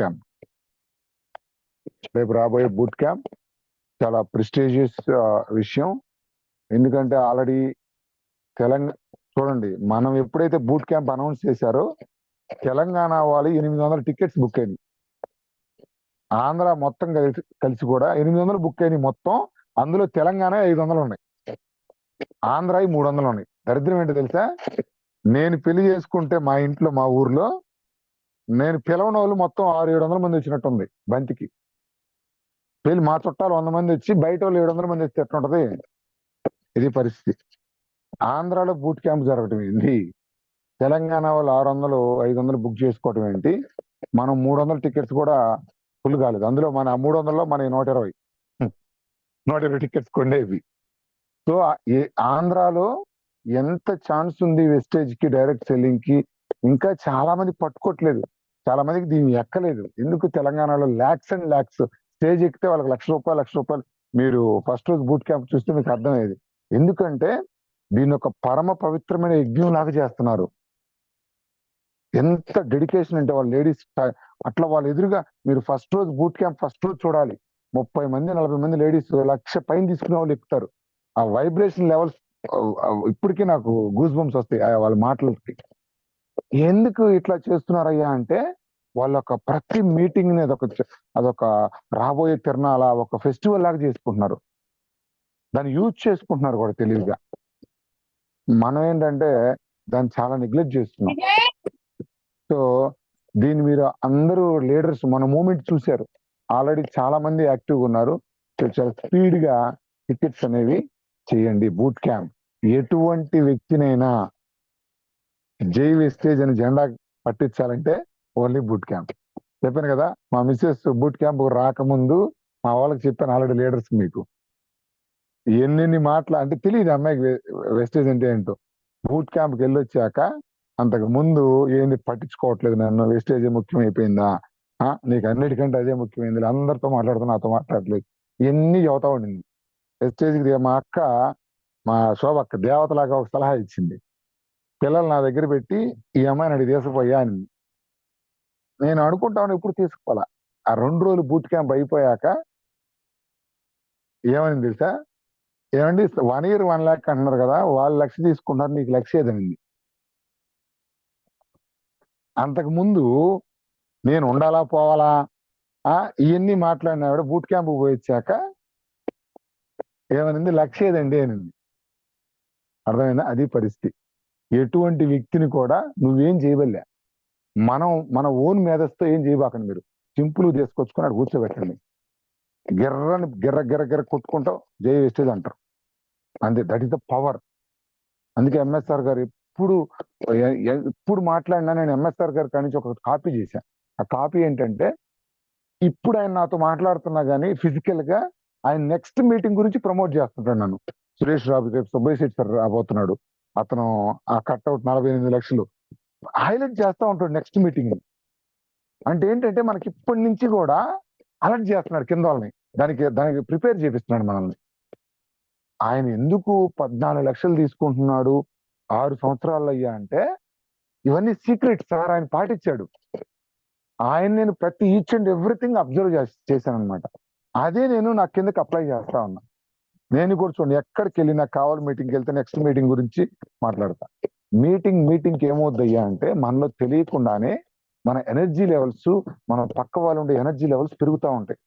క్యాంప్ చాలా ప్రెస్టీజియస్ విషయం. ఎందుకంటే ఆల్రెడీ చూడండి, మనం ఎప్పుడైతే బూట్ క్యాంప్ అనౌన్స్ చేశారో తెలంగాణ వాళ్ళు 800 టికెట్స్ బుక్ అయినాయి. ఆంధ్ర మొత్తం కలిసి కూడా 800 బుక్ అయినాయి మొత్తం. అందులో తెలంగాణ 500 ఉన్నాయి, ఆంధ్ర 300 ఉన్నాయి. దరిద్రం ఏంటో తెలుసా, నేను పెళ్లి చేసుకుంటే మా ఇంట్లో మా ఊర్లో నేను పిలవని వాళ్ళు మొత్తం 600-700 మంది వచ్చినట్టుంది బంతికి. పెళ్లి మా చుట్టాలు 100 మంది వచ్చి బయట వాళ్ళు 700 మంది వస్తే ఎట్లుంటది? ఇది పరిస్థితి. ఆంధ్రాలో బూట్ క్యాంప్ జరగటం ఏంటి, తెలంగాణ వాళ్ళు 600-500 బుక్ చేసుకోవటం ఏంటి, మనం 300 టికెట్స్ కూడా ఫుల్ కాలేదు. అందులో మన 300లో మన 120 టికెట్స్ కొండేవి. సో ఆంధ్రాలో ఎంత ఛాన్స్ ఉంది వెస్టేజ్ కి, డైరెక్ట్ సెల్లింగ్ కి, ఇంకా చాలా మంది పట్టుకోవట్లేదు, చాలా మందికి దీన్ని ఎక్కలేదు. ఎందుకు? తెలంగాణలో ల్యాక్స్ అండ్ ల్యాక్స్ స్టేజ్ ఎక్కితే వాళ్ళకి ₹1,00,000 మీరు ఫస్ట్ రోజు బూట్ క్యాంప్ చూస్తే మీకు అర్థమయ్యేది. ఎందుకంటే దీన్ని ఒక పరమ పవిత్రమైన యజ్ఞం లాగా చేస్తున్నారు. ఎంత డెడికేషన్ అంటే వాళ్ళ లేడీస్ అట్లా వాళ్ళ ఎదురుగా మీరు ఫస్ట్ రోజు బూట్ క్యాంప్ ఫస్ట్ రోజు చూడాలి. 30 మంది 40 మంది లేడీస్ 1,00,000 పైన తీసుకునే వాళ్ళు ఎక్కుతారు. ఆ వైబ్రేషన్ లెవెల్స్ ఇప్పటికీ నాకు గూస్ బంప్స్ వస్తాయి వాళ్ళ మాటలకి. ఎందుకు ఇట్లా చేస్తున్నారయ్యా అంటే వాళ్ళ ప్రతి మీటింగ్ ని అదొక రాబోయే తిరణాల ఒక ఫెస్టివల్ లాగా చేసుకుంటున్నారు. దాన్ని యూజ్ చేసుకుంటున్నారు కూడా తెలివిగా. మనం ఏంటంటే దాన్ని చాలా నెగ్లెక్ట్ చేస్తున్నాం. సో దీన్ని మీరు అందరూ లీడర్స్ మన మూమెంట్ చూశారు, ఆల్రెడీ చాలా మంది యాక్టివ్ ఉన్నారు. చాలా స్పీడ్ గా టికెట్స్ అనేవి చేయండి. బూట్ క్యాంప్ ఎటువంటి వ్యక్తినైనా జై వెస్టేజ్ అని జెండా పట్టించాలంటే ఓన్లీ బూట్ క్యాంప్. చెప్పాను కదా, మా మిస్సెస్ బూట్ క్యాంప్ రాకముందు మా వాళ్ళకి చెప్పాను ఆల్రెడీ లీడర్స్, మీకు ఎన్ని మాటలు అంటే తెలియదు అమ్మాయికి వెస్టేజ్ అంటే ఏంటో. బూట్ క్యాంప్కి వెళ్ళొచ్చాక అంతకు ముందు ఏంది పట్టించుకోవట్లేదు, నన్ను వెస్టేజ్ ముఖ్యమైపోయిందా, నీకు అన్నిటికంటే అదే ముఖ్యమైంది, అందరితో మాట్లాడుతున్నా నాతో మాట్లాడలేదు, ఇవన్నీ చదువుతా ఉండింది. వెస్టేజ్కి మా అక్క, మా శోభ అక్క దేవతలాగా ఒక సలహా ఇచ్చింది. పిల్లలు నా దగ్గర పెట్టి ఈ అమ్మాయిని అడిగి తీసుకుపోయా అని. నేను అనుకుంటాను ఇప్పుడు తీసుకోవాలా. ఆ 2 రోజులు బూట్ క్యాంప్ అయిపోయాక ఏమని తెలుసా, ఏమండి 1 year 1 lakh అంటున్నారు కదా, వాళ్ళు 1,00,000 తీసుకుంటున్నారు, నీకు 1,00,000 ఏదనింది. అంతకు ముందు నేను ఉండాలా పోవాలా ఇవన్నీ మాట్లాడినా కూడా బూట్ క్యాంప్ పోయిచ్చాక ఏమనింది, 1,00,000 ఏదండి అనింది. అర్థమైందా? అది పరిస్థితి. ఎటువంటి వ్యక్తిని కూడా నువ్వేం చేయబల్లే. మన ఓన్ మేధస్తో ఏం చేయబాకండి. మీరు సింపుల్ తీసుకొచ్చుకుని అక్కడ కూర్చోబెట్టండి. గిర్ర కొట్టుకుంటావు జై వెస్టేజ్ అంటారు. అంతే, దట్ ఈస్ ద పవర్. అందుకే ఎంఎస్ఆర్ గారు ఎప్పుడు మాట్లాడినా నేను ఎంఎస్ఆర్ గారి కాడి నుంచి ఒక కాపీ చేశాను. ఆ కాపీ ఏంటంటే, ఇప్పుడు ఆయన నాతో మాట్లాడుతున్నా కానీ ఫిజికల్ గా ఆయన నెక్స్ట్ మీటింగ్ గురించి ప్రమోట్ చేస్తుంటాడు నన్ను. సురేష్ రాబు రేపు సుబ్బయ్య శెట్టి సార్ రాబోతున్నాడు, అతను ఆ కట్అవుట్ 48 లక్షలు హైలైట్ చేస్తా ఉంటాడు నెక్స్ట్ మీటింగ్. అంటే ఏంటంటే మనకి ఇప్పటి నుంచి కూడా అలర్ట్ చేస్తున్నాడు కింద వాళ్ళని, దానికి ప్రిపేర్ చేపిస్తున్నాడు మనల్ని. ఆయన ఎందుకు 14 లక్షలు తీసుకుంటున్నాడు 6 సంవత్సరాలు అయ్యా అంటే, ఇవన్నీ సీక్రెట్ సార్, ఆయన పాటించాడు. నేను ప్రతి ఈచ్ అండ్ ఎవ్రీథింగ్ అబ్జర్వ్ చేశాను అనమాట. అదే నేను నా కిందకి అప్లై చేస్తా ఉన్నా. నేను కూడా చూడండి, ఎక్కడికి వెళ్ళి నాకు కావాలి మీటింగ్కి వెళ్తే నెక్స్ట్ మీటింగ్ గురించి మాట్లాడతా. మీటింగ్కి ఏమవుద్దయ్యా అంటే, మనలో తెలియకుండానే మన ఎనర్జీ లెవెల్స్, మన పక్క వాళ్ళు ఉండే ఎనర్జీ లెవెల్స్ పెరుగుతూ ఉంటాయి.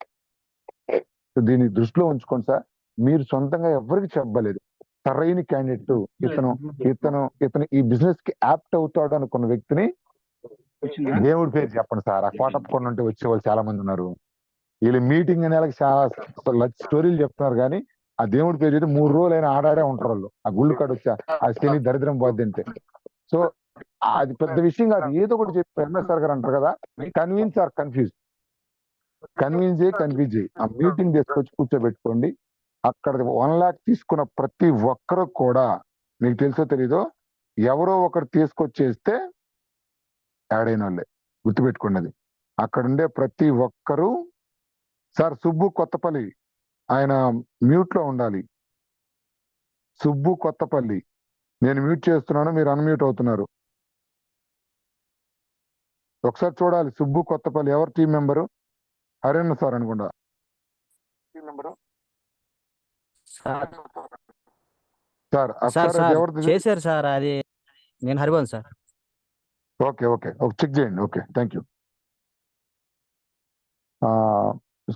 దీన్ని దృష్టిలో ఉంచుకోండి సార్. మీరు సొంతంగా ఎవరికి చెప్పలేదు, సరైన క్యాండిడేట్ ఇతను ఈ బిజినెస్ కి యాప్ట్ అవుతాడు అనుకున్న వ్యక్తిని దేవుడి పేరు చెప్పండి సార్. ఆ కోటప్పకొండ నుండి వచ్చేవాళ్ళు చాలా మంది ఉన్నారు. వీళ్ళు మీటింగ్ అనే వాళ్ళకి చాలా స్టోరీలు చెప్తున్నారు, కానీ ఆ దేవుడి పేరు అయితే 3 రోజులు అయినా ఆడాడే ఉంటారు వాళ్ళు. ఆ గుళ్ళు కాడ వచ్చి ఆ శని దరిద్రం పోద్దంటే. సో అది పెద్ద విషయం కాదు, ఏదో ఒకటి చెప్పి ఎంఎస్ఆర్ గారు అంటారు కదా, కన్విన్స్ ఆర్ కన్ఫ్యూజ్. కన్విన్స్ చేయి ఆ మీటింగ్ తీసుకొచ్చి కూర్చోబెట్టుకోండి. అక్కడ 1 lakh తీసుకున్న ప్రతి ఒక్కరు కూడా మీకు తెలుసో తెలీదో ఎవరో ఒకరు తీసుకొచ్చేస్తే యాడ్ అయిన వాళ్ళే, గుర్తుపెట్టుకోండి అది. అక్కడ ఉండే ప్రతి ఒక్కరు సార్ సుబ్బు కొత్తపల్లి ఆయన మ్యూట్ లో ఉండాలి. సుబ్బు కొత్తపల్లి నేను మ్యూట్ చేస్తున్నాను, మీరు అన్మ్యూట్ అవుతున్నారు. ఒకసారి చూడాలి. సుబ్బు కొత్తపల్లి ఎవరు టీం మెంబరు? హరేంద్ర సార్ అనుకుంటా team member. Sir sir sir ఒకసారి అది సార్ ఎవరిది? చేశారు సార్, అది నేను హరిభవన్ సార్. ఓకే ఓకే ఒక చెక్ చేయండి. Okay thank you.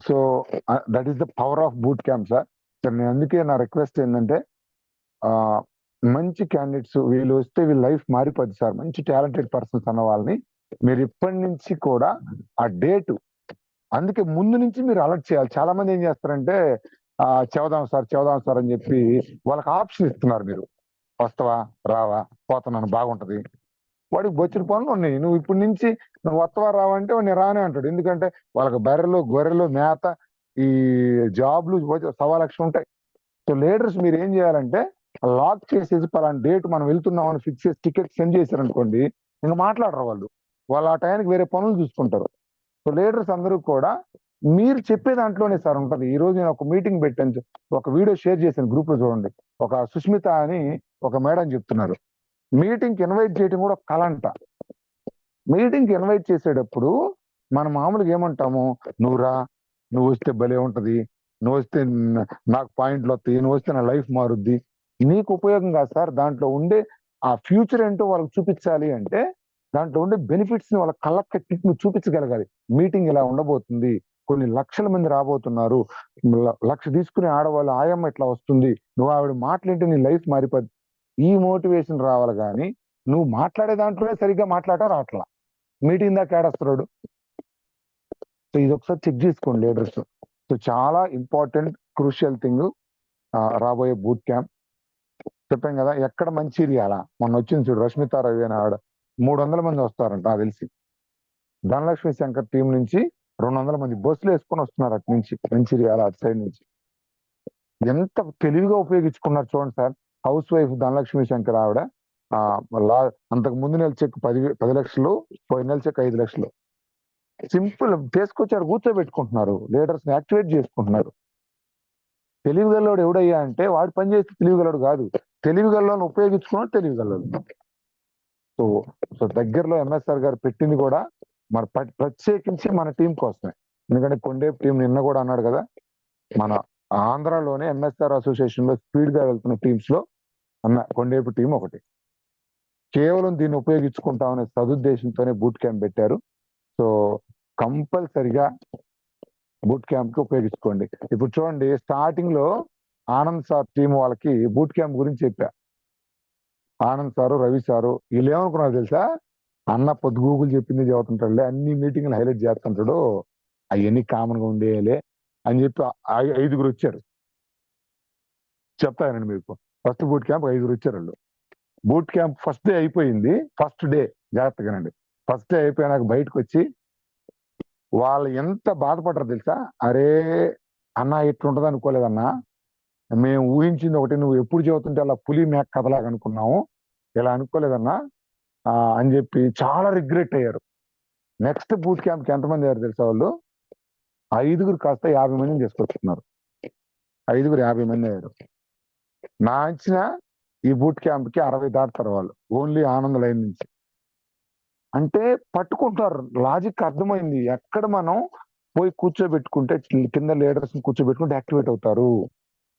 So that is the power of boot camp sir. Sir నేను అందుకే నా రిక్వెస్ట్ ఏంటంటే మంచి క్యాండిడేట్స్ వీళ్ళు వస్తే వీళ్ళ లైఫ్ మారిపోద్ది సార్. మంచి టాలెంటెడ్ పర్సన్స్ అన్న వాళ్ళని మీరు ఇప్పటి నుంచి కూడా ఆ డేటు అందుకే ముందు నుంచి మీరు అలర్ట్ చేయాలి. చాలా మంది ఏం చేస్తారంటే చెవదాం సార్ అని చెప్పి వాళ్ళకి ఆప్షన్ ఇస్తున్నారు. మీరు వస్తావా రావా పోతున్నాను బాగుంటది, వాడికి బొచ్చిన పనులు ఉన్నాయి. నువ్వు ఇప్పటి నుంచి నువ్వు వస్తావా రావా అంటే వాడిని రానే అంటాడు. ఎందుకంటే వాళ్ళకి బర్రెలు గొర్రెలు మేత ఈ జాబ్లు 1,00,000 ఉంటాయి. సో లీడర్స్ మీరు ఏం చేయాలంటే లాక్ చేసేసి పలానా డేట్ మనం వెళ్తున్నాం అని ఫిక్స్ చేసి టికెట్ సెండ్ చేశారనుకోండి, ఇంకా మాట్లాడరు వాళ్ళు ఆ టైంకి వేరే పనులు చూసుకుంటారు. సో లీడర్స్ అందరూ కూడా మీరు చెప్పే దాంట్లోనే సార్ ఉంటది. ఈ రోజు నేను ఒక మీటింగ్ పెట్టాను, ఒక వీడియో షేర్ చేశాను గ్రూప్ లో చూడండి. ఒక సుష్మిత అని ఒక మేడం చెప్తున్నారు, మీటింగ్ కి ఇన్వైట్ చేయడం కూడా ఒక కళ అంట. మీటింగ్ కి ఇన్వైట్ చేసేటప్పుడు మనం మామూలుగా ఏమంటాము, నువ్వు రా, నువ్వు వస్తే భలే ఉంటది, నువ్వు వస్తే నాకు పాయింట్లు వస్తాయి, నువ్వు వస్తే నా లైఫ్ మారుద్ది. నీకు ఉపయోగం కాదు సార్. దాంట్లో ఉండే ఆ ఫ్యూచర్ ఏంటో వాళ్ళకి చూపించాలి అంటే దాంట్లో ఉండే బెనిఫిట్స్ ని వాళ్ళ కళ్ళకి కట్టి నువ్వు చూపించగలగాలి. మీటింగ్ ఇలా ఉండబోతుంది, కొన్ని లక్షల మంది రాబోతున్నారు, లక్ష తీసుకునే ఆడవాళ్ళు ఆయమ్మ ఇట్లా వస్తుంది, నువ్వు ఆవిడ మాట్లాడితే నీ లైఫ్ మారిపోద్ది. ఈ మోటివేషన్ రావాలి. కానీ నువ్వు మాట్లాడే దాంట్లోనే సరిగ్గా మాట్లాడటం రావట్లా, మీటింగ్ దాకా ఏడొస్తున్నాడు. సో ఇది ఒకసారి చెక్ చేసుకోండి లీడర్స్. సో చాలా ఇంపార్టెంట్ క్రూషియల్ థింగ్ రాబోయే బూట్ క్యాంప్. చెప్పాం కదా ఎక్కడ మంచిర్యాల మొన్న వచ్చింది చూడు రష్మిత రవి అని ఆవిడ 300 మంది వస్తారంట నాకు తెలిసి. ధనలక్ష్మి శంకర్ టీం నుంచి 200 మంది బస్సులు వేసుకొని వస్తున్నారు అటు నుంచి మంచిర్యాల అటు సైడ్ నుంచి. ఎంత తెలివిగా ఉపయోగించుకున్నారు చూడండి sir. House wife Dhanalakshmi Shankar ఆవిడ అంతకు ముందు నెల చెక్ 10 లక్షలు, పోయిన నెల చెక్ 5 లక్షలు. సింపుల్ తీసుకొచ్చారు, కూర్చోబెట్టుకుంటున్నారు, లీడర్స్ ని యాక్టివేట్ చేసుకుంటున్నారు. తెలివిగల్లోడు ఎవడయ్యా అంటే వాడు పనిచేస్తే తెలివిగలడు కాదు, తెలివిగల్లోని ఉపయోగించుకున్నాడు తెలివిగలడు. సో దగ్గరలో ఎంఎస్ఆర్ గారు పెట్టింది కూడా మన ప్రత్యేకించి మన టీం కోసమే. ఎందుకంటే కొండేపు టీం నిన్న కూడా అన్నాడు కదా, మన ఆంధ్రాలోనే ఎంఎస్ఆర్ అసోసియేషన్ లో స్పీడ్ గా వెళ్తున్న టీమ్స్ లో కొండేపు టీం ఒకటి. కేవలం దీన్ని ఉపయోగించుకుంటామనే సదుద్దేశంతోనే బూట్ క్యాంప్ పెట్టారు. సో కంపల్సరిగా బూట్ క్యాంప్ కి ఉపయోగించుకోండి. ఇప్పుడు చూడండి స్టార్టింగ్ లో ఆనంద్ సార్ టీం వాళ్ళకి బూట్ క్యాంప్ గురించి చెప్పా. ఆనంద్ సారు రవి సారు వీళ్ళు ఏమనుకున్నారు తెలుసా, అన్న పొద్దు గూగుల్ చెప్పింది చదువుతుంటాడులే, అన్ని మీటింగ్లు హైలైట్ చేస్తుంటాడు, అవన్నీ కామన్ గా ఉండేయాలే అని చెప్పి 5 వచ్చారు. చెప్తానండి మీకు, ఫస్ట్ బూట్ క్యాంప్ 5 వచ్చారు వాళ్ళు. బూట్ క్యాంప్ ఫస్ట్ డే అయిపోయింది. ఫస్ట్ డే జాగ్రత్తగానండి, ఫస్ట్ డే అయిపోయినాక బయటకు వచ్చి వాళ్ళు ఎంత బాధపడ్డారు తెలుసా, అరే అన్న ఇట్లుంటది అనుకోలేదన్నా, మేము ఊహించింది ఒకటి, నువ్వు ఎప్పుడు చదువుతుంటే అలా పులి మేక కథలాగా అనుకున్నాము, ఇలా అనుకోలేదన్నా అని చెప్పి చాలా రిగ్రెట్ అయ్యారు. నెక్స్ట్ బూట్ క్యాంప్ కి ఎంతమంది అయ్యారు తెలుసా వాళ్ళు, 5 కాస్త 50 మందిని తీసుకొచ్చుకున్నారు. 5 50 మంది అయ్యారు. నా అంచనా ఈ బూట్ క్యాంప్ కి 60 దాటుతారు వాళ్ళు, ఓన్లీ ఆనంద్ లైన్ నుంచి. అంటే పట్టుకుంటారు, లాజిక్ అర్థమైంది. ఎక్కడ మనం పోయి కూర్చోబెట్టుకుంటే కింద లీడర్స్ కూర్చోబెట్టుకుంటే యాక్టివేట్ అవుతారు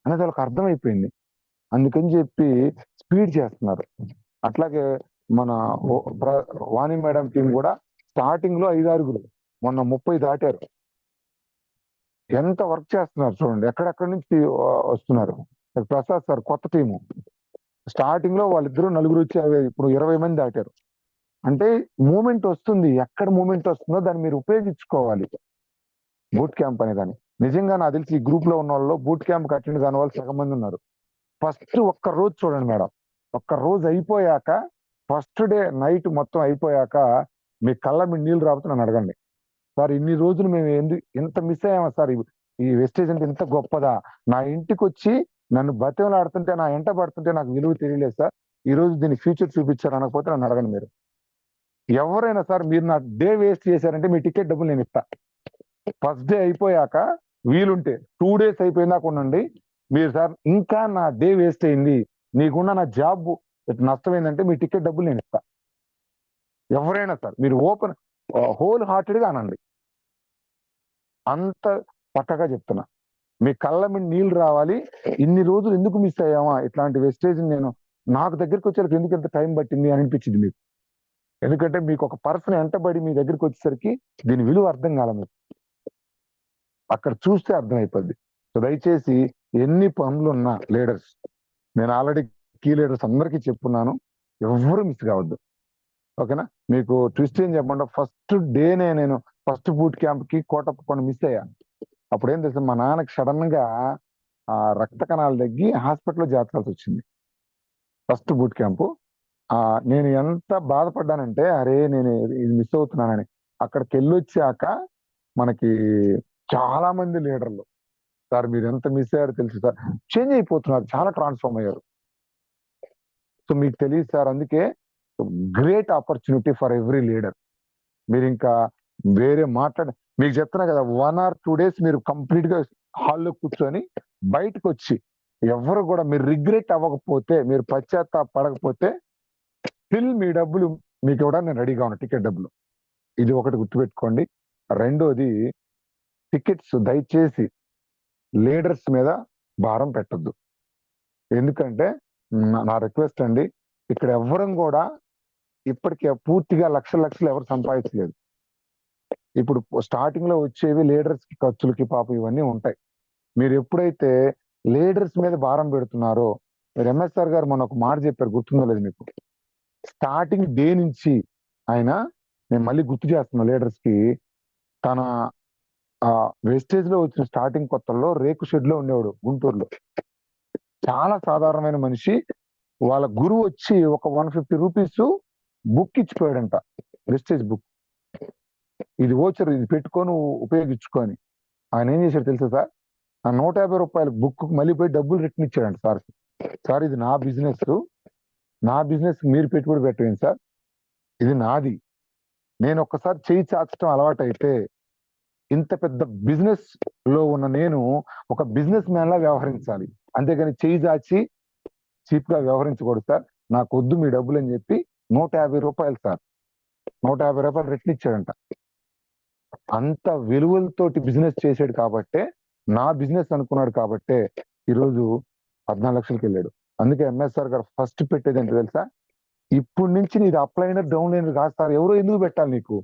అనేది వాళ్ళకి అర్థమైపోయింది. అందుకని చెప్పి స్పీడ్ చేస్తున్నారు. అట్లాగే మన వాణి మేడం టీం కూడా స్టార్టింగ్ లో 5-6, మొన్న 30 దాటారు. ఎంత వర్క్ చేస్తున్నారు చూడండి, ఎక్కడెక్కడి నుంచి వస్తున్నారు. ప్రసాద్ సార్ కొత్త టీము, స్టార్టింగ్ లో వాళ్ళిద్దరూ 4 వచ్చి ఇప్పుడు 20 మంది దాటారు. అంటే మూమెంట్ వస్తుంది, ఎక్కడ మూమెంట్ వస్తుందో దాన్ని మీరు ఉపయోగించుకోవాలి. బూట్ క్యాంప్ అనే దాన్ని నిజంగా నాకు తెలిసి ఈ గ్రూప్ లో ఉన్న వాళ్ళు బూట్ క్యాంప్ అటెండ్ కాని వాళ్ళు సగం మంది ఉన్నారు. ఫస్ట్ ఒక్క రోజు చూడండి మేడం, ఒక్క రోజు అయిపోయాక, ఫస్ట్ డే నైట్ మొత్తం అయిపోయాక మీ కళ్ళ మీ నీళ్ళు రాబోతు నన్ను అడగండి. సార్ ఇన్ని రోజులు మేము ఎంత మిస్ అయ్యామా సార్, ఈ వెస్టేజ్ అంటే ఇంత గొప్పదా, నా ఇంటికి వచ్చి నన్ను బతిమలాడుతుంటే, నా ఎంట పడుతుంటే నాకు విలువ తెలియలేదు సార్, ఈ రోజు దీని ఫ్యూచర్ చూపించారు అనకపోతే నన్ను అడగండి మీరు. ఎవరైనా సార్, మీరు నా డే వేస్ట్ చేశారంటే మీ టికెట్ డబ్బులు నేను ఇస్తా. ఫస్ట్ డే అయిపోయాక వీలుంటే 2 days అయిపోయిందాక ఉండండి మీరు, సార్ ఇంకా నా డే వేస్ట్ అయింది, నీకున్న నా జాబ్ నష్టమైందంటే మీ టికెట్ డబ్బులు నేను ఇస్తా. ఎవరైనా సార్ మీరు ఓపెన్ హోల్ హార్టెడ్గా అనండి, అంత పక్కగా చెప్తున్నా. మీ కళ్ళ మీద నీళ్ళు రావాలి, ఇన్ని రోజులు ఎందుకు మిస్ అయ్యామా ఇట్లాంటి వెస్టేజ్, నేను నాకు దగ్గరికి వచ్చేసరికి ఎందుకు ఎంత టైం పట్టింది అని అనిపించింది మీకు. ఎందుకంటే మీకు ఒక పర్సన్ ఎంటబడి మీ దగ్గరికి వచ్చేసరికి దీని విలువ అర్థం కాల మీకు, అక్కడ చూస్తే అర్థమైపోద్ది. సో దయచేసి ఎన్ని పనులున్నా లీడర్స్, నేను ఆల్రెడీ కీ లీడర్స్ అందరికీ చెప్పున్నాను, ఎవరు మిస్ కావద్దు. ఓకేనా? మీకు ట్విస్ట్ ఏం చెప్పండి, ఫస్ట్ డేనే నేను ఫస్ట్ బూట్ క్యాంప్ కి కోటప్పకొండ మిస్ అయ్యాను. అప్పుడు ఏం తెలుసు, మా నాన్నకి సడన్ గా రక్త కణాలు తగ్గి హాస్పిటల్లో చేర్చాల్సి వచ్చింది ఫస్ట్ బూట్ క్యాంపు. నేను ఎంత బాధపడ్డానంటే, అరే నేను ఇది మిస్ అవుతున్నానని. అక్కడికి వెళ్ళొచ్చాక మనకి చాలా మంది లీడర్లు, సార్ మీరు ఎంత మిస్ అయ్యారో తెలుసు సార్, చేంజ్ అయిపోతున్నారు, చాలా ట్రాన్స్ఫార్మ్ అయ్యారు. సో మీకు తెలియదు సార్, అందుకే great opportunity for every leader. మీరు ఇంకా వేరే మీకు చెప్తున్నా కదా, 1 or 2 days మీరు కంప్లీట్ గా హాల్లో కూర్చొని బయటకు వచ్చి, ఎవరు కూడా మీరు రిగ్రెట్ అవ్వకపోతే, మీరు పశ్చాత్తాపడకపోతే స్టిల్ మీ డబ్బులు మీకు ఇవ్వడానికి నేను రెడీగా ఉన్నా, టికెట్ డబ్బులు. ఇది ఒకటి గుర్తుపెట్టుకోండి. రెండోది, టికెట్స్ దయచేసి లీడర్స్ మీద భారం పెట్టద్దు. ఎందుకంటే నా రిక్వెస్ట్ అండి, ఇక్కడ ఎవ్వరం కూడా ఇప్పటికే పూర్తిగా లక్షలు ఎవరు సంపాదించలేదు. ఇప్పుడు స్టార్టింగ్ లో వచ్చేవి లీడర్స్ కి ఖర్చులకి పాపం ఇవన్నీ ఉంటాయి. మీరు ఎప్పుడైతే లీడర్స్ మీద భారం పెడుతున్నారో, మీరు ఎంఎస్ఆర్ గారు మొన్న ఒక మాట చెప్పారు, గుర్తుందో లేదు మీకు, స్టార్టింగ్ డే నుంచి ఆయన, నేను మళ్ళీ గుర్తు చేస్తున్నా లీడర్స్ కి, తన వెస్టేజ్ లో వచ్చిన స్టార్టింగ్ కొత్తల్లో రేకు షెడ్ లో ఉండేవాడు గుంటూరులో, చాలా సాధారణమైన మనిషి. వాళ్ళ గురువు వచ్చి ఒక 150 రూపీస్ బుక్ ఇచ్చిపోయాడంట, వెస్టేజ్ బుక్, ఇది ఓచర్, ఇది పెట్టుకొని ఉపయోగించుకొని. ఆయన ఏం చేశాడు తెలుసా సార్, ఆ 150 రూపాయల బుక్ మళ్ళీ పోయి డబ్బులు రిటర్న్ ఇచ్చాడంట సార్. సార్ ఇది నా బిజినెస్ మీరు పెట్టుబడి పెట్టండి సార్, ఇది నాది. నేను ఒక్కసారి చేయి చాచడం అలవాటు అయితే, ఇంత పెద్ద బిజినెస్ లో ఉన్న నేను ఒక బిజినెస్ మ్యాన్ లా వ్యవహరించాలి, అంతేగాని చేయి చాచి చీప్ గా వ్యవహరించకూడదు సార్, నాకు వద్దు మీ డబ్బులు అని చెప్పి 150 రూపాయలు సార్, 150 రూపాయలు రిటర్న్ ఇచ్చాడంట. అంత విలువలతోటి బిజినెస్ చేసాడు కాబట్టే, నా బిజినెస్ అనుకున్నాడు కాబట్టే ఈరోజు 14 లక్షలకి వెళ్ళాడు. అందుకే ఎంఎస్ఆర్ గారు ఫస్ట్ పెట్టేది ఏంటో తెలుసా, ఇప్పుడు నుంచి నీది అప్లైనర్ డౌన్లైనర్ కాదు సార్, ఎవరో ఎందుకు పెట్టాలి నీకు,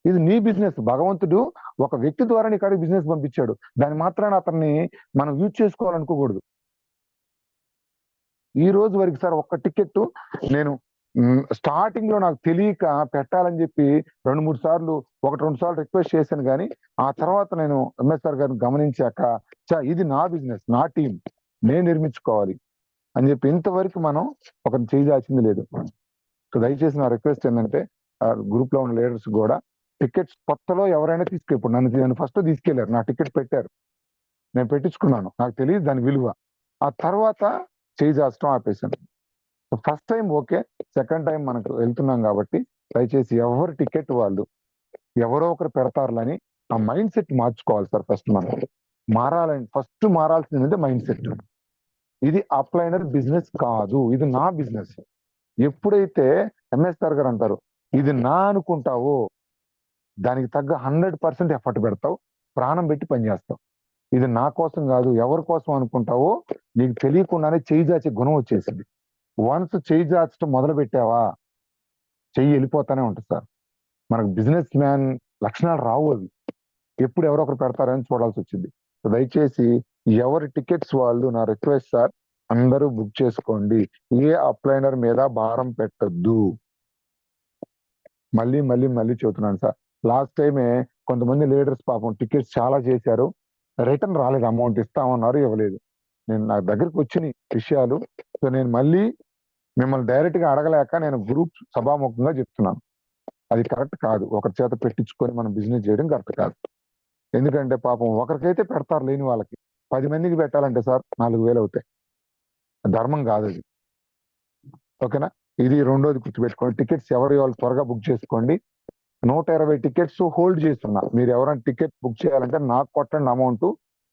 ఇది నీ బిజినెస్. భగవంతుడు ఒక వ్యక్తి ద్వారా నీ కాడికి బిజినెస్ పంపించాడు, దాని మాత్రాన అతన్ని మనం యూజ్ చేసుకోవాలనుకోకూడదు. ఈ రోజు వరకు సార్ ఒక్క టికెట్ నేను స్టార్టింగ్ లో నాకు తెలియక పెట్టాలని చెప్పి 2-3 సార్లు 1-2 సార్లు రిక్వెస్ట్ చేశాను, కానీ ఆ తర్వాత నేను ఎంఎస్ఆర్ గారిని గమనించాక, ఇది నా బిజినెస్, నా టీం, నేను నిర్మించుకోవాలి అని చెప్పి ఇంతవరకు మనం ఒకరిని చేయాల్సింది లేదు. సో దయచేసి నా రిక్వెస్ట్ ఏంటంటే, గ్రూప్ లో ఉన్న లీడర్స్ కూడా టికెట్స్ కొత్తలో ఎవరైనా ఇప్పుడు నన్ను ఫస్ట్ తీసుకెళ్లారు, నా టికెట్ పెట్టారు, నేను పెట్టించుకున్నాను, నాకు తెలియదు దాని విలువ. ఆ తర్వాత చేయాల్సడం ఆపేశాను. First time okay, second time మనకు వెళ్తున్నాం కాబట్టి దయచేసి ఎవరి టికెట్ వాళ్ళు ఎవరో ఒకరు పెడతారులని ఆ మైండ్ సెట్ మార్చుకోవాలి సార్. ఫస్ట్ మనం ఫస్ట్ మారాల్సింది మైండ్ సెట్. ఇది అప్లైనర్ బిజినెస్ కాదు, ఇది నా బిజినెస్. ఎప్పుడైతే ఎంఎస్ఆర్ గారు అంటారు ఇది నా అనుకుంటావో, దానికి తగ్గ 100% ఎఫర్ట్ పెడతావు, ప్రాణం పెట్టి పనిచేస్తావు. ఇది నా కోసం కాదు, ఎవరి కోసం అనుకుంటావో నీకు తెలియకుండానే చేయి జాచే గుణం వచ్చేసింది. వన్స్ చేయి జాచడం మొదలు పెట్టావా, చెయ్యి వెళ్ళిపోతానే ఉంటుంది సార్. మనకు బిజినెస్ మ్యాన్ లక్షణాలు రావు, అవి ఎప్పుడు ఎవరో ఒకరు పెడతారని చూడాల్సి వచ్చింది. దయచేసి ఎవరి టికెట్స్ వాళ్ళు, నా రిక్వెస్ట్ సార్, అందరూ బుక్ చేసుకోండి, ఏ అప్లైనర్ మీద భారం పెట్టద్దు. మళ్ళీ చెబుతున్నాను సార్, లాస్ట్ టైమే కొంతమంది లీడర్స్ పాపం టికెట్స్ చాలా చేశారు, రిటర్న్ రాలేదు, అమౌంట్ ఇస్తామన్నారు, ఇవ్వలేదు. నా దగ్గరికి వచ్చిన విషయాలు. సో నేను మళ్ళీ మిమ్మల్ని డైరెక్ట్ గా అడగలేక నేను గ్రూప్ సభాముఖంగా చెప్తున్నాను, అది కరెక్ట్ కాదు. ఒకరి చేత పెట్టించుకొని మనం బిజినెస్ చేయడం కరెక్ట్ కాదు. ఎందుకంటే పాపం ఒకరికైతే పెడతారు లేని వాళ్ళకి. 10 మందికి పెట్టాలంటే సార్ 4,000 అవుతాయి. ధర్మం కాదు అది. ఓకేనా? ఇది రెండోది గుర్తుపెట్టుకోండి. టికెట్స్ ఎవరి వాళ్ళు త్వరగా బుక్ చేసుకోండి. 120 టికెట్స్ హోల్డ్ చేస్తున్నా. మీరు ఎవరైనా టికెట్ బుక్ చేయాలంటే నాకు కొట్టండి అమౌంట్,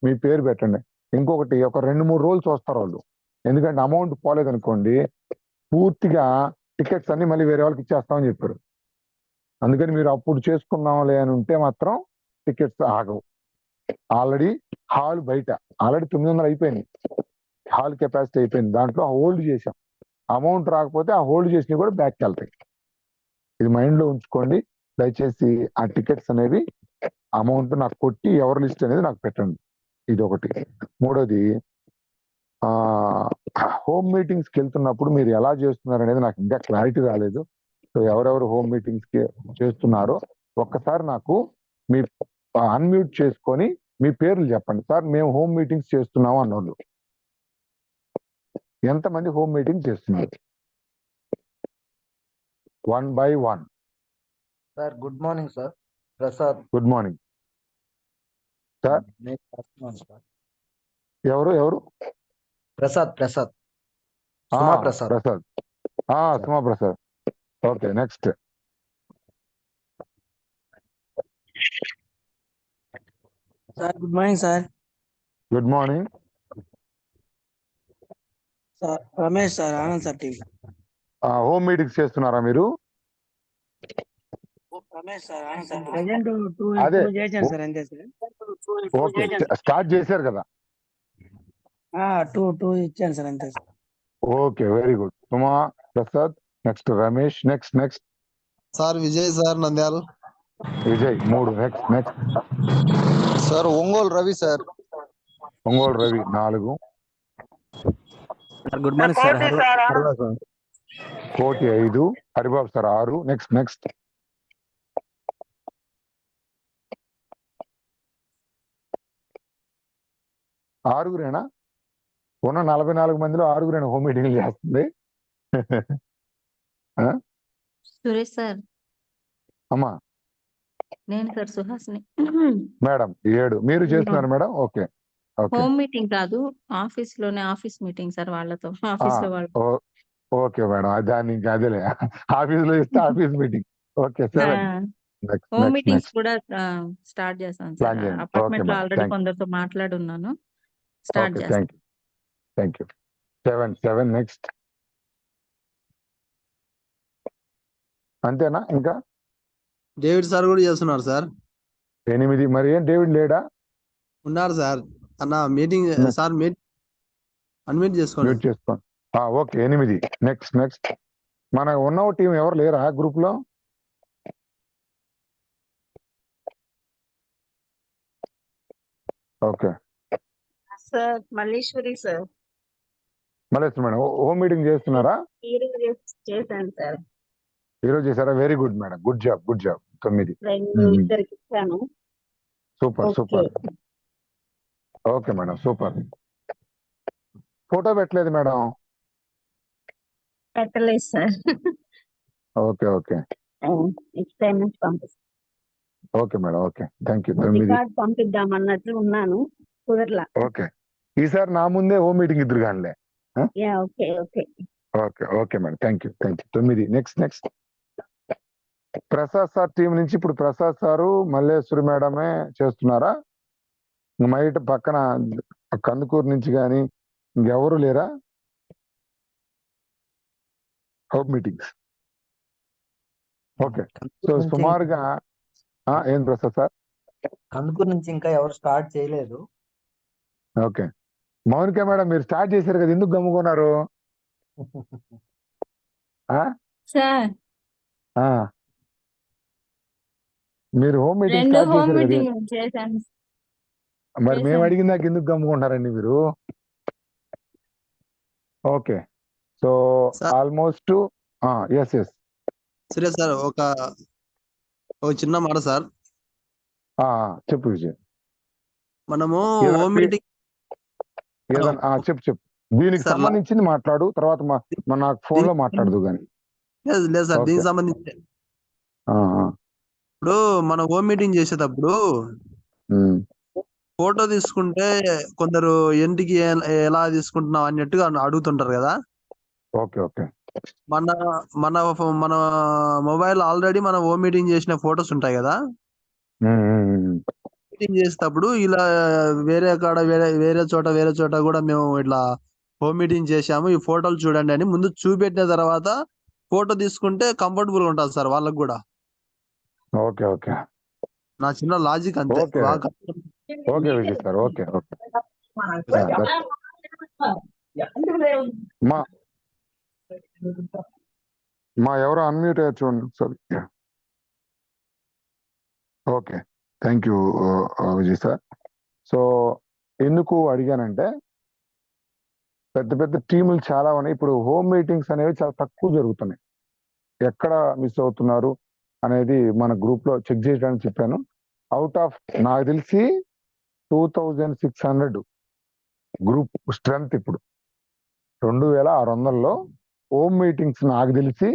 మీ పేరు పెట్టండి. ఇంకొకటి ఒక 2-3 రోజులు చూస్తారు వాళ్ళు. ఎందుకంటే అమౌంట్ పోలేదనుకోండి పూర్తిగా టికెట్స్ అన్ని మళ్ళీ వేరే వాళ్ళకి ఇచ్చేస్తామని చెప్పారు. అందుకని మీరు అప్పుడు చేసుకుందాంలే అని ఉంటే మాత్రం టికెట్స్ ఆగవు. ఆల్రెడీ హాల్ బయట ఆల్రెడీ 900 అయిపోయింది. హాల్ కెపాసిటీ అయిపోయింది. దాంట్లో హోల్డ్ చేసాం. అమౌంట్ రాకపోతే ఆ హోల్డ్ చేసినవి కూడా బ్యాక్కి వెళ్తాయి. ఇది మైండ్ లో ఉంచుకోండి దయచేసి. ఆ టికెట్స్ అనేవి అమౌంట్ నాకు కొట్టి ఎవరి లిస్ట్ అనేది నాకు పెట్టండి. ఇది ఒకటి. మూడోది, హోమ్ మీటింగ్స్ కి వెళ్తున్నప్పుడు మీరు ఎలా చేస్తున్నారు అనేది నాకు ఇంకా క్లారిటీ రాలేదు. సో ఎవరెవరు హోమ్ మీటింగ్స్ కి చేస్తున్నారో ఒక్కసారి నాకు మీ అన్మ్యూట్ చేసుకొని మీ పేర్లు చెప్పండి. సార్ మేము హోమ్ మీటింగ్స్ చేస్తున్నాము అన్నోళ్ళు ఎంతమంది హోమ్ మీటింగ్ చేస్తున్నారు? 1 by 1. Sir good morning sir. Prasad. Good morning sir. నేను చేస్తున్నాను సార్. ఎవరు? Prasad. Suma Prasad. Prasad. Suma Prasad. Okay, next. Sir good morning sir. Good morning sir Ramesh sir, Anand sir TV. Home meetings చేస్తున్నారా మీరు? Ramesh sir, Anand sir. Present అదే. 2 చేశాను సార్, అంతే సార్. ఓకే, స్టార్ట్ చేశారు కదా? 2 ఇచ్చాను సార్, అంతే sir. Okay, very good. Suma Prasad, next Ramesh, next sir Vijay sir, Nandyal. Vijay 3. Next sir Ongole Ravi sir. Ongole Ravi 4. Sir good morning sir. Koti 5. Haribabu sir 6. Next 6 ఉన్న 44 మందిలో 6 హోమ్ మీటింగ్ చేస్తుంది. సురేష్ సార్. అమ్మా నేను సార్ సుహాస్ని. మేడం 7 మీరు చేస్తున్నారు మేడం? ఓకే. హోమ్ మీటింగ్ కాదు, ఆఫీస్ మీటింగ్ సార్ వాళ్ళతో. ఆఫీస్ లో వాళ్ళు. ఓకే మేడం, దాన్ని ఇంకా అదేలే. ఆఫీస్ లో ఇస్తే office meeting. Okay, 7. Home meetings కూడా స్టార్ట్ చేస్తాను సార్. ప్లాన్ చేయండి. ఓకే అపార్ట్మెంట్ లో మేడం, ఆల్రెడీ కొందరితో మాట్లాడున్నాను. స్టార్ట్ ఓకే, చేస్తాను. Thank you. 7. నెక్స్ట్. అంతేనా? ఇంకా డేవిడ్ సార్ కూడా చేస్తున్నారు సార్. 8. మరి ఏం డేవిడ్ లేడా? ఉన్నారు సార్. అన్న మీటింగ్ సార్, అన్మ్యూట్ చేసుకోండి. మ్యూట్ చేసుకోండి. ఓకే, 8. నెక్స్ట్. మన ఉన్న టీం ఎవరు లేరా గ్రూప్ లో? Okay sir Malleswari sir. Malesh madam home meeting చేస్తున్నారా? చేశాను సార్. ఈరోజు చేశారా? Very good madam, good job. 2 ఇద్దరికి ఇచ్చాను. Super. Okay madam, super. Photo పెట్టలేదు మేడం. పెట్టలేదు సార్. ఓకే నెక్స్ట్ టైం నుంచి పంపిస్తాను. Okay madam, okay, thank you. 9. Record పంపిద్దామన్నట్లు ఉన్నాను, కుదరలా. ఓకే, ఈసారి నా ముందే హోమ్ మీటింగ్ ఇద్దరు కానిలే. Okay madam, thank you. 9. Next. Prasad sir team నుంచి ఇప్పుడు ప్రసాద్ సారు, మల్లేశ్వరి మేడమే చేస్తున్నారా? మైట్ పక్కన కందుకూరు నుంచి కానీ ఇంకెవరు లేరా హోమ్ మీటింగ్స్? ఓకే, సో సుమారుగా ఏం ప్రసాద్ సార్? కందుకూరు నుంచి ఇంకా ఎవరు స్టార్ట్ చేయలేదు. ఓకే, మౌనిక మేడం మీరు స్టార్ట్ చేశారు కదా, ఎందుకు గమ్ముకున్నారు? సార్ మీరు హోమ్ మీటింగ్ 2 స్టార్ట్ హోమ్ చేశారు కదా, మీటింగ్ చేశాను. మరి మేము అడిగిన దాకా ఎందుకు గమ్ముకుంటారండి మీరు? ఓకే, సో ఆల్మోస్ట్ ఎస్ సరే సార్, ఒక చిన్న మాట సార్. చెప్పు విజయ్. మనము ఏదైనా హోమ్ మీటింగ్ ఏదైనా చెప్పు దీనికి సార్, సంబంధించింది మాట్లాడు, తర్వాత నాకు ఫోన్ లో మాట్లాడదు కానీ. లేదు సార్, ఓకే. దీనికి సంబంధించి ఆ, ఆ, ఇప్పుడు మనం హోమ్ మీటింగ్ చేసేటప్పుడు ఉమ్, ఫోటో తీసుకుంటే కొందరు ఇంటికి ఎలా తీసుకుంటున్నావు అన్నట్టుగా అడుగుతుంటారు కదా. Okay okay. మన మన మన మొబైల్ ఆల్రెడీ మనం హోమ్ మీటింగ్ చేసిన ఫొటోస్ ఉంటాయి కదా. ఉమ్, ఉమ్, ఉమ్. మీటింగ్ చేసేటప్పుడు ఇలా వేరే కాడ వేరే చోట కూడా మేము ఇట్లా హోమ్ మీటింగ్ చేశాము, ఈ ఫోటోలు చూడండి అని ముందు చూపెట్టిన తర్వాత ఫోటో తీసుకుంటే కంఫర్టబుల్ ఉంటుంది సార్ వాళ్ళకు కూడా. ఓకే ఓకే నా చిన్న లాజిక్ అంతే. Okay okay Vijay sir. Okay okay. మా మా ఎవరో అన్మ్యూట్ అయ్యారు చూడండి sorry. Okay, thank you Vijay sir. So ఎందుకు అడిగానంటే పెద్ద పెద్ద టీములు చాలా ఉన్నాయి. ఇప్పుడు హోమ్ మీటింగ్స్ అనేవి చాలా తక్కువ జరుగుతున్నాయి. ఎక్కడ మిస్ అవుతున్నారు అనేది మన గ్రూప్ లో చెక్ చేయడానికి చెప్పాను. అవుట్ ఆఫ్ నాకు తెలిసి 2600 గ్రూప్ స్ట్రెంత్ ఇప్పుడు 2600లో హోమ్ మీటింగ్స్ నాకు తెలిసి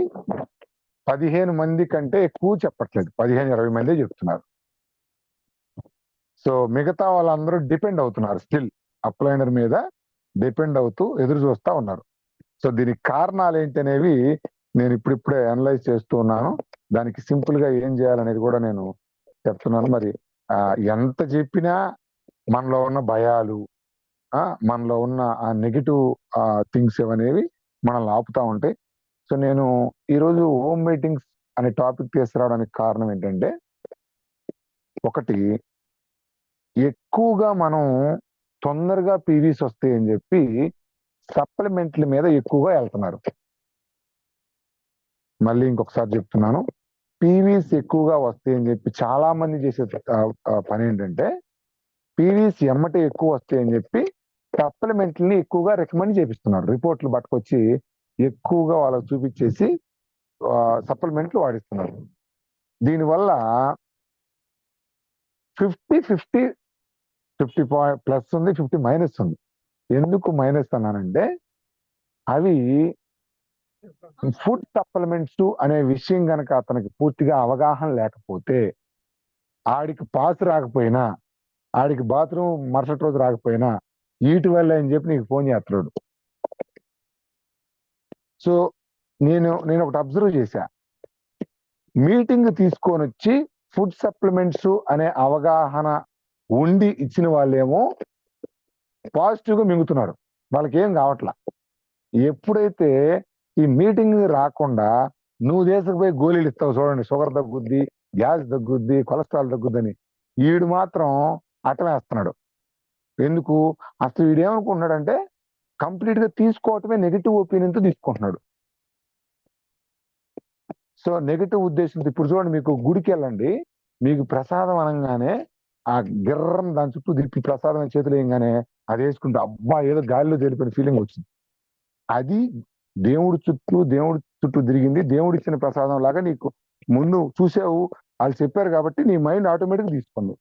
15 మంది కంటే ఎక్కువ చెప్పట్లేదు, 15-20 మంది చెప్తున్నారు. సో మిగతా వాళ్ళందరూ డిపెండ్ అవుతున్నారు, స్టిల్ అప్లైనర్ మీద డిపెండ్ అవుతూ ఎదురు చూస్తా ఉన్నారు. సో దీనికి కారణాలు ఏంటి అనేవి నేను ఇప్పుడిప్పుడే అనలైజ్ చేస్తూ ఉన్నాను. దానికి సింపుల్ గా ఏం చేయాలనేది కూడా నేను చెప్తున్నాను. మరి ఎంత చెప్పినా మనలో ఉన్న భయాలు, మనలో ఉన్న ఆ నెగిటివ్ థింగ్స్ అనేవి మనల్ని ఆపుతా ఉంటాయి. సో నేను ఈరోజు హోమ్ మీటింగ్స్ అనే టాపిక్ తీసుకురావడానికి కారణం ఏంటంటే, ఒకటి ఎక్కువగా మనం తొందరగా పీవీస్ వస్తాయని చెప్పి సప్లిమెంట్ల మీద ఎక్కువగా వెళ్తున్నారు. మళ్ళీ ఇంకొకసారి చెప్తున్నాను, పీవీస్ ఎక్కువగా వస్తాయని చెప్పి చాలా మంది చేసే పని ఏంటంటే, పీవీస్ ఎమ్మటే ఎక్కువ వస్తాయని చెప్పి సప్లిమెంట్లని ఎక్కువగా రికమెండ్ చేపిస్తున్నారు. రిపోర్ట్లు పట్టుకొచ్చి ఎక్కువగా వాళ్ళకి చూపించేసి సప్లిమెంట్లు వాడిస్తున్నారు. దీనివల్ల 50 ప్లస్ ఉంది, 50 మైనస్ ఉంది. ఎందుకు మైనస్ అన్నానంటే, అవి ఫుడ్ సప్లిమెంట్స్ అనే విషయం గనక అతనికి పూర్తిగా అవగాహన లేకపోతే, ఆడికి పాస్ రాకపోయినా, ఆడికి బాత్రూమ్ మరుసటి రోజు రాకపోయినా, వీటి వల్ల అని చెప్పి నీకు ఫోన్ చేస్తున్నాడు. సో నేను ఒకటి అబ్జర్వ్ చేశా, మీటింగ్ తీసుకొని వచ్చి ఫుడ్ సప్లిమెంట్స్ అనే అవగాహన ఉండి ఇచ్చిన వాళ్ళేమో పాజిటివ్ గా మింగుతున్నారు, వాళ్ళకి ఏం కావట్లా. ఎప్పుడైతే ఈ మీటింగ్ రాకుండా నువ్వు దేశకపోయి గోళీలు ఇస్తావు చూడండి, షుగర్ తగ్గుద్ది, గ్యాస్ తగ్గుద్ది, కొలెస్ట్రాల్ తగ్గుద్దని, వీడు మాత్రం అట్టమేస్తున్నాడు. ఎందుకు? అసలు వీడు ఏమనుకుంటున్నాడంటే కంప్లీట్ గా తీసుకోవటమే నెగిటివ్ ఒపీనియన్ తో తీసుకుంటున్నాడు. సో నెగిటివ్ ఉద్దేశంతో ఇప్పుడు చూడండి, మీకు గుడికి వెళ్ళండి, మీకు ప్రసాదం అనగానే ఆ గిర్రం దాని చుట్టూ తిప్పి ప్రసాదం చేతులు వేయగానే అది వేసుకుంటే అబ్బా ఏదో గాలిలో తేలిపోయిన ఫీలింగ్ వచ్చింది. అది దేవుడి చుట్టూ తిరిగింది, దేవుడు ఇచ్చిన ప్రసాదం లాగా నీకు ముందు చూసావు, వాళ్ళు చెప్పారు కాబట్టి నీ మైండ్ ఆటోమేటిక్ తీసుకుంది.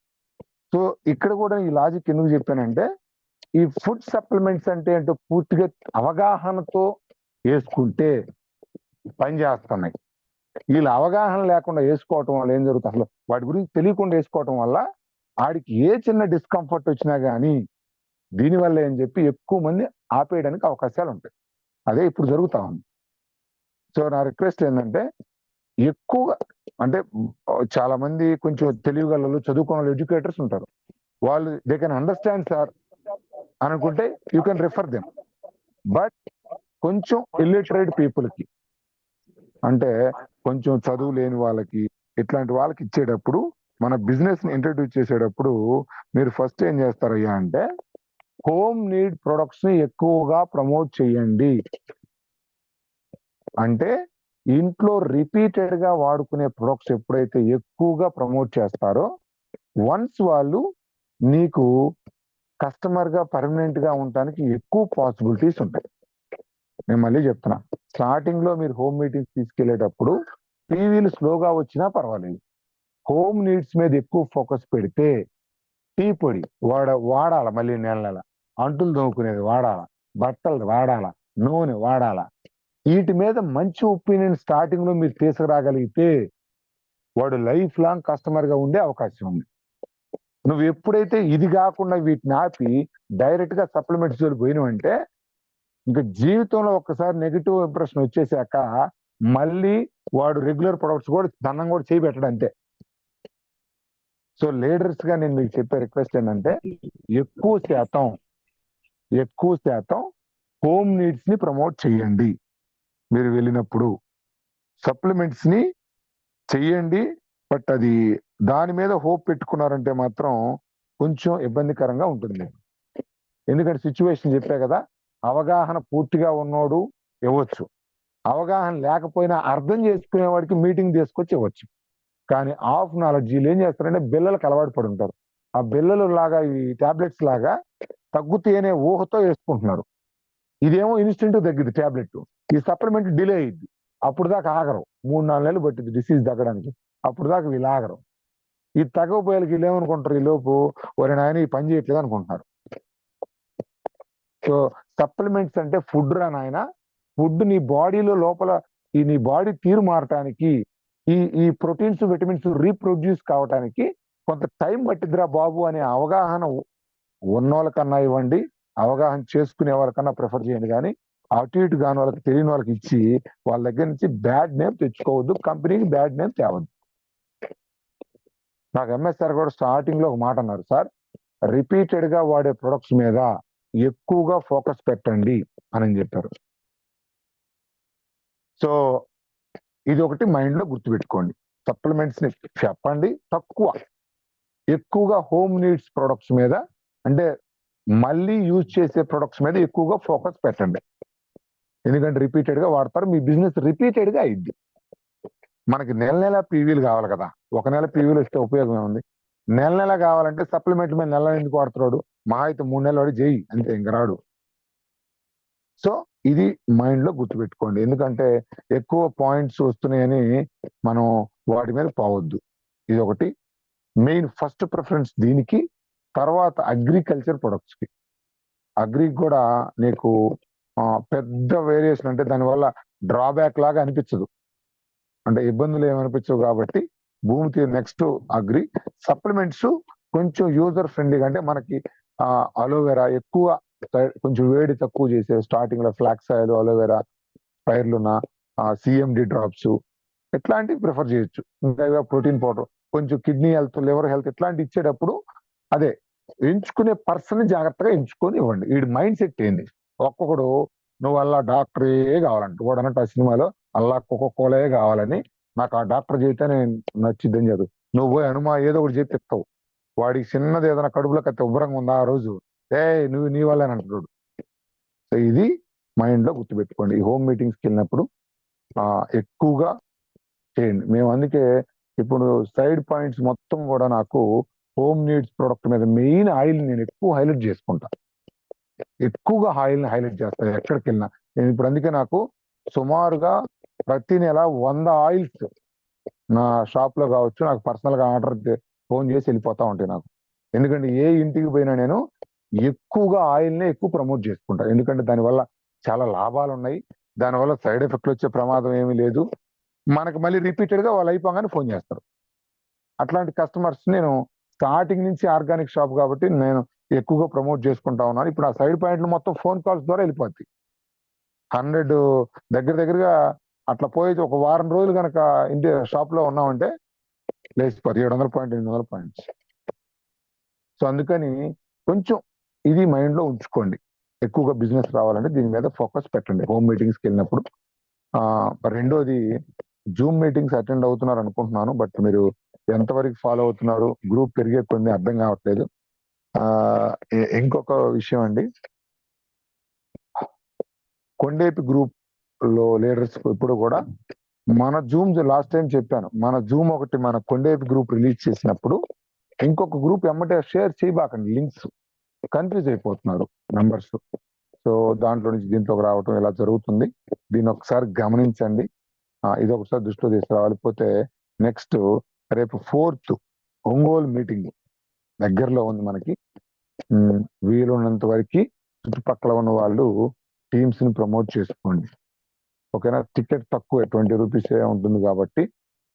సో ఇక్కడ కూడా ఈ లాజిక్ ఎందుకు చెప్పానంటే, ఈ ఫుడ్ సప్లిమెంట్స్ అంటే ఏంటో పూర్తిగా అవగాహనతో వేసుకుంటే పని చేస్తున్నాయి. వీళ్ళు అవగాహన లేకుండా వేసుకోవటం వల్ల ఏం జరుగుతుంది, అసలు వాటి గురించి తెలియకుండా వేసుకోవటం వల్ల ఆడికి ఏ చిన్న డిస్కంఫర్ట్ వచ్చినా కానీ దీనివల్ల ఏం చెప్పి ఎక్కువ మంది ఆపేయడానికి అవకాశాలు ఉంటాయి. అదే ఇప్పుడు జరుగుతా ఉంది. సో నా రిక్వెస్ట్ ఏంటంటే, ఎక్కువగా అంటే చాలా మంది కొంచెం తెలివిగలలు, చదువుకున్న వాళ్ళు, ఎడ్యుకేటర్స్ ఉంటారు, వాళ్ళు దే కెన్ అండర్స్టాండ్ సార్ అనుకుంటే you can refer them. But కొంచెం ఇల్లిటరేట్ పీపుల్కి, అంటే కొంచెం చదువు లేని వాళ్ళకి, ఇట్లాంటి వాళ్ళకి ఇచ్చేటప్పుడు, మన బిజినెస్ ని ఇంట్రడ్యూస్ చేసేటప్పుడు మీరు ఫస్ట్ ఏం చేస్తారయ్యా అంటే, హోమ్ నీడ్ ప్రొడక్ట్స్ ని ఎక్కువగా ప్రమోట్ చేయండి. అంటే ఇంట్లో రిపీటెడ్ గా వాడుకునే ప్రొడక్ట్స్ ఎప్పుడైతే ఎక్కువగా ప్రమోట్ చేస్తారో, వన్స్ వాళ్ళు నీకు కస్టమర్ గా పర్మనెంట్ గా ఉండటానికి ఎక్కువ పాసిబిలిటీస్ ఉంటాయి. నేను మళ్ళీ చెప్తున్నా, స్టార్టింగ్ లో మీరు హోమ్ మీటింగ్స్ తీసుకెళ్లేటప్పుడు టీవీలు స్లోగా వచ్చినా పర్వాలేదు, హోమ్ నీడ్స్ మీద ఎక్కువ ఫోకస్ పెడితే, టీ పొడి వాడాల, మళ్ళీ నెల అంటులు తోముకునేది వాడాల, బట్టలు వాడాల, నూనె వాడాల, వీటి మీద మంచి ఒపీనియన్ స్టార్టింగ్ లో మీరు తీసుకురాగలిగితే వాడు లైఫ్ లాంగ్ కస్టమర్ గా ఉండే అవకాశం ఉంది. నువ్వు ఎప్పుడైతే ఇది కాకుండా వీటిని ఆపి డైరెక్ట్ గా సప్లిమెంట్స్ జోలికి పోయినావంటే ఇంకా జీవితంలో ఒక్కసారి నెగిటివ్ ఇంప్రెషన్ వచ్చేసాక మళ్ళీ వాడు రెగ్యులర్ ప్రొడక్ట్స్ కూడా దండం కూడా చేయబెట్టడం అంతే. సో లీడర్స్ గా నేను మీకు చెప్పే రిక్వెస్ట్ ఏంటంటే ఎక్కువ శాతం హోమ్ నీడ్స్ ని ప్రమోట్ చేయండి. మీరు వెళ్ళినప్పుడు సప్లిమెంట్స్ ని చెయ్యండి, బట్ అది దాని మీద హోప్ పెట్టుకున్నారంటే మాత్రం కొంచెం ఇబ్బందికరంగా ఉంటుంది. ఎందుకంటే సిచ్యువేషన్ చెప్పే కదా, అవగాహన పూర్తిగా ఉన్నోడు ఇవ్వచ్చు, అవగాహన లేకపోయినా అర్థం చేసుకునేవాడికి మీటింగ్ తీసుకొచ్చి ఇవ్వచ్చు. కానీ ఆఫ్ నాలెడ్జ్ వీళ్ళు ఏం చేస్తారంటే బిల్లలకు అలవాటు పడి ఉంటారు. ఆ బిల్లలు లాగా ఈ టాబ్లెట్స్ లాగా తగ్గుతాయనే ఊహతో వేసుకుంటున్నారు. ఇదేమో ఇన్స్టెంట్ తగ్గిద్ది టాబ్లెట్, ఈ సప్లిమెంట్ డిలే అయ్యిద్ది. అప్పుడు దాకా ఆగరు, 3-4 నెలలు పట్టింది డిసీజ్ తగ్గడానికి. అప్పుడు దాకా వీళ్ళు ఆగరు. ఈ తగ్గపోయేకి వీళ్ళు ఏమనుకుంటారు, ఈ లోపు ఒరే నాయన ఈ పని చేయట్లేదు అనుకుంటున్నారు. సో సప్లిమెంట్స్ అంటే ఫుడ్ రా నాయన, ఫుడ్ నీ బాడీలో లోపల ఈ నీ బాడీ తీరు మారటానికి, ఈ ప్రోటీన్స్ విటమిన్స్ రీప్రొడ్యూస్ కావటానికి కొంత టైం పట్టిద్దిరా బాబు అనే అవగాహన ఉన్నోళ్ళకన్నా ఇవ్వండి, అవగాహన చేసుకునే వాళ్ళకన్నా ప్రిఫర్ చేయండి. కానీ అటు ఇటు కాని వాళ్ళకి తెలియని వాళ్ళకి ఇచ్చి వాళ్ళ దగ్గర నుంచి బ్యాడ్ నేమ్ తెచ్చుకోవద్దు, కంపెనీకి బ్యాడ్ నేమ్ తేవద్దు. నాకు ఎంఎస్ఆర్ కూడా స్టార్టింగ్ లో ఒక మాట అన్నారు, సార్ రిపీటెడ్ గా వాడే ప్రొడక్ట్స్ మీద ఎక్కువగా ఫోకస్ పెట్టండి అని చెప్పారు. సో ఇది ఒకటి మైండ్ లో గుర్తుపెట్టుకోండి. సప్లిమెంట్స్ ని చెప్పండి, ఎక్కువగా హోమ్ నీడ్స్ ప్రొడక్ట్స్ మీద, అంటే మళ్ళీ యూజ్ చేసే ప్రొడక్ట్స్ మీద ఎక్కువగా ఫోకస్ పెట్టండి. ఎందుకంటే రిపీటెడ్ గా వాడతారు, మీ బిజినెస్ రిపీటెడ్ గా అయింది. మనకి నెల పీవీలు కావాలి కదా, ఒక నెల పీవీలు వస్తే ఉపయోగం ఏముంది? నెల కావాలంటే సప్లిమెంట్ మీద నెల ఎందుకు వాడుతున్నాడు? మహా అయితే 3 నెలలు వాడి చేయి అంతే, ఇంక రాడు. సో ఇది మైండ్ లో గుర్తుపెట్టుకోండి. ఎందుకంటే ఎక్కువ పాయింట్స్ వస్తున్నాయని మనం వాటి మీద పోవద్దు. ఇది ఒకటి మెయిన్ ఫస్ట్ ప్రిఫరెన్స్ దీనికి. తర్వాత అగ్రికల్చర్ ప్రొడక్ట్స్ కి, అగ్రికి కూడా నీకు పెద్ద వేరియేషన్, అంటే దానివల్ల డ్రాబ్యాక్ లాగా అనిపించదు, అంటే ఇబ్బందులు ఏమనిపించవు. కాబట్టి భూమి నెక్స్ట్ అగ్రి. సప్లిమెంట్స్ కొంచెం యూజర్ ఫ్రెండ్లీగా, అంటే మనకి అలోవెరా ఎక్కువ కొంచెం వేడి తక్కువ చేసే, స్టార్టింగ్ లో ఫ్లాక్స్ ఆయిల్, అలోవెరా, పైర్లున్న సిఎండి డ్రాప్స్ ఇట్లాంటివి ప్రిఫర్ చేయొచ్చు. ఇంకా ప్రోటీన్ పౌడర్, కొంచెం కిడ్నీ హెల్త్, లివర్ హెల్త్ ఇట్లాంటి ఇచ్చేటప్పుడు అదే ఎంచుకునే పర్సన్ జాగ్రత్తగా ఎంచుకొని ఇవ్వండి. వీడి మైండ్ సెట్ ఏంది? ఒక్కొక్కడు నువ్వు అల్లా డాక్టరే కావాలంట, వాడు అన్నట్టు ఆ సినిమాలో అల్లా కోలే కావాలని, నాకు ఆ డాక్టర్ చేస్తేనే నచ్చిద్దని చదువు. నువ్వు పోయి అనుమా ఏదో ఒకటి చెప్పిస్తావు, వాడికి చిన్నది ఏదైనా కడుపులో కత్తి ఉబ్బరంగా ఉందా ఆ రోజు, నువ్వు నీ వల్లేని అంటున్నాడు. సో ఇది మైండ్ లో గుర్తుపెట్టుకోండి. ఈ హోమ్ మీటింగ్స్కి వెళ్ళినప్పుడు ఎక్కువగా చేయండి. మేము అందుకే ఇప్పుడు సైడ్ పాయింట్స్ మొత్తం కూడా నాకు హోమ్ నీడ్స్ ప్రొడక్ట్ మీద మెయిన్ ఆయిల్ నేను ఎక్కువ హైలైట్ చేసుకుంటా, ఎక్కువగా ఆయిల్ ని హైలైట్ చేస్తాను ఎక్కడికి వెళ్ళినా. నేను ఇప్పుడు అందుకే నాకు సుమారుగా ప్రతి నెల 100 ఆయిల్స్ నా షాప్ లో కావచ్చు, నాకు పర్సనల్ గా ఆర్డర్ ఫోన్ చేసి వెళ్ళిపోతా ఉంటాయి నాకు. ఎందుకంటే ఏ ఇంటికి పోయినా నేను ఎక్కువగా ఆయిల్ నే ఎక్కువ ప్రమోట్ చేసుకుంటా. ఎందుకంటే దానివల్ల చాలా లాభాలు ఉన్నాయి, దానివల్ల సైడ్ ఎఫెక్ట్లు వచ్చే ప్రమాదం ఏమీ లేదు. మనకు మళ్ళీ రిపీటెడ్ గా వాళ్ళు అయిపోగానే ఫోన్ చేస్తారు. అట్లాంటి కస్టమర్స్ నేను స్టార్టింగ్ నుంచి ఆర్గానిక్ షాప్ కాబట్టి నేను ఎక్కువగా ప్రమోట్ చేసుకుంటా ఉన్నాను. ఇప్పుడు ఆ సైడ్ పాయింట్లు మొత్తం ఫోన్ కాల్స్ ద్వారా వెళ్ళిపోతాయి. 100 దగ్గరగా అట్లా పోయేది. ఒక వారం రోజులు కనుక ఇంటి షాప్ లో ఉన్నామంటే లేచిపోతాయి 700 పాయింట్ 800 పాయింట్స్. సో అందుకని కొంచెం ఇది మైండ్ లో ఉంచుకోండి. ఎక్కువగా బిజినెస్ రావాలంటే దీని మీద ఫోకస్ పెట్టండి హోమ్ మీటింగ్స్కి వెళ్ళినప్పుడు. రెండోది జూమ్ మీటింగ్స్ అటెండ్ అవుతున్నారు అనుకుంటున్నాను, బట్ మీరు ఎంతవరకు ఫాలో అవుతున్నారు? గ్రూప్ పెరిగే కొన్ని అర్థం కావట్లేదు. ఇంకొక విషయం అండి, కొండేపి గ్రూప్ లో లీడర్స్ ఇప్పుడు కూడా మన జూమ్ లాస్ట్ టైం చెప్పాను, మన జూమ్ ఒకటి మన కొండేపి గ్రూప్ రిలీజ్ చేసినప్పుడు ఇంకొక గ్రూప్ ఎమ్మటే షేర్ చేయబాకండి, లింక్స్ కన్ఫ్యూజ్ అయిపోతున్నారు మెంబర్స్. సో దాంట్లో నుంచి దీంట్లోకి రావటం ఇలా జరుగుతుంది. దీన్ని ఒకసారి గమనించండి, ఇది ఒకసారి దృష్టిలో తీసుకురావాలి. పోతే నెక్స్ట్ రేపు 4th ఒంగోలు మీటింగ్ దగ్గరలో ఉంది మనకి. వీలున్నంత వరకు చుట్టుపక్కల ఉన్న వాళ్ళు టీమ్స్ ని ప్రమోట్ చేసుకోండి, ఓకేనా? టికెట్ తక్కువ 20 రూపీస్ ఉంటుంది కాబట్టి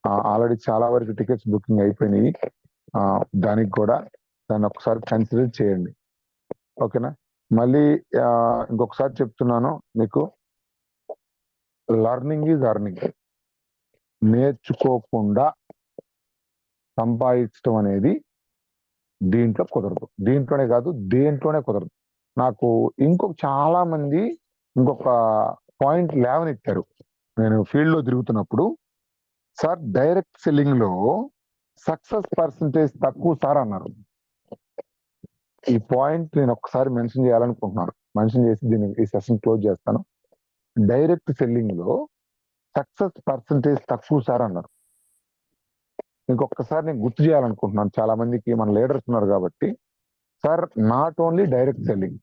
ఆల్రెడీ చాలా వరకు టికెట్స్ బుకింగ్ అయిపోయినాయి. దానికి కూడా దాన్ని ఒకసారి కన్సిడర్ చేయండి. ఓకేనా? మళ్ళీ ఇంకొకసారి చెప్తున్నాను మీకు, లర్నింగ్ ఈజ్ అర్నింగ్. నేర్చుకోకుండా సంపాదించడం అనేది దీంట్లో కుదరదు. దీంట్లోనే కాదు, దేంట్లోనే కుదరదు. నాకు చాలా మంది ఇంకొక పాయింట్ లేవనెత్తారు. నేను ఫీల్డ్ లో తిరుగుతున్నప్పుడు, సార్ డైరెక్ట్ సెల్లింగ్ లో సక్సెస్ పర్సంటేజ్ తక్కువ సార్ అన్నారు. ఈ పాయింట్ నేను ఒకసారి మెన్షన్ చేయాలనుకుంటున్నాను. మెన్షన్ చేసి దీన్ని ఈ సెషన్ క్లోజ్ చేస్తాను. డైరెక్ట్ సెల్లింగ్ లో సక్సెస్ పర్సంటేజ్ తక్కువ సార్ అన్నారు. ఇంకొకసారి నేను గుర్తు చేయాలనుకుంటున్నాను. చాలా మందికి మన లీడర్స్ ఉన్నారు కాబట్టి, sir not only direct selling,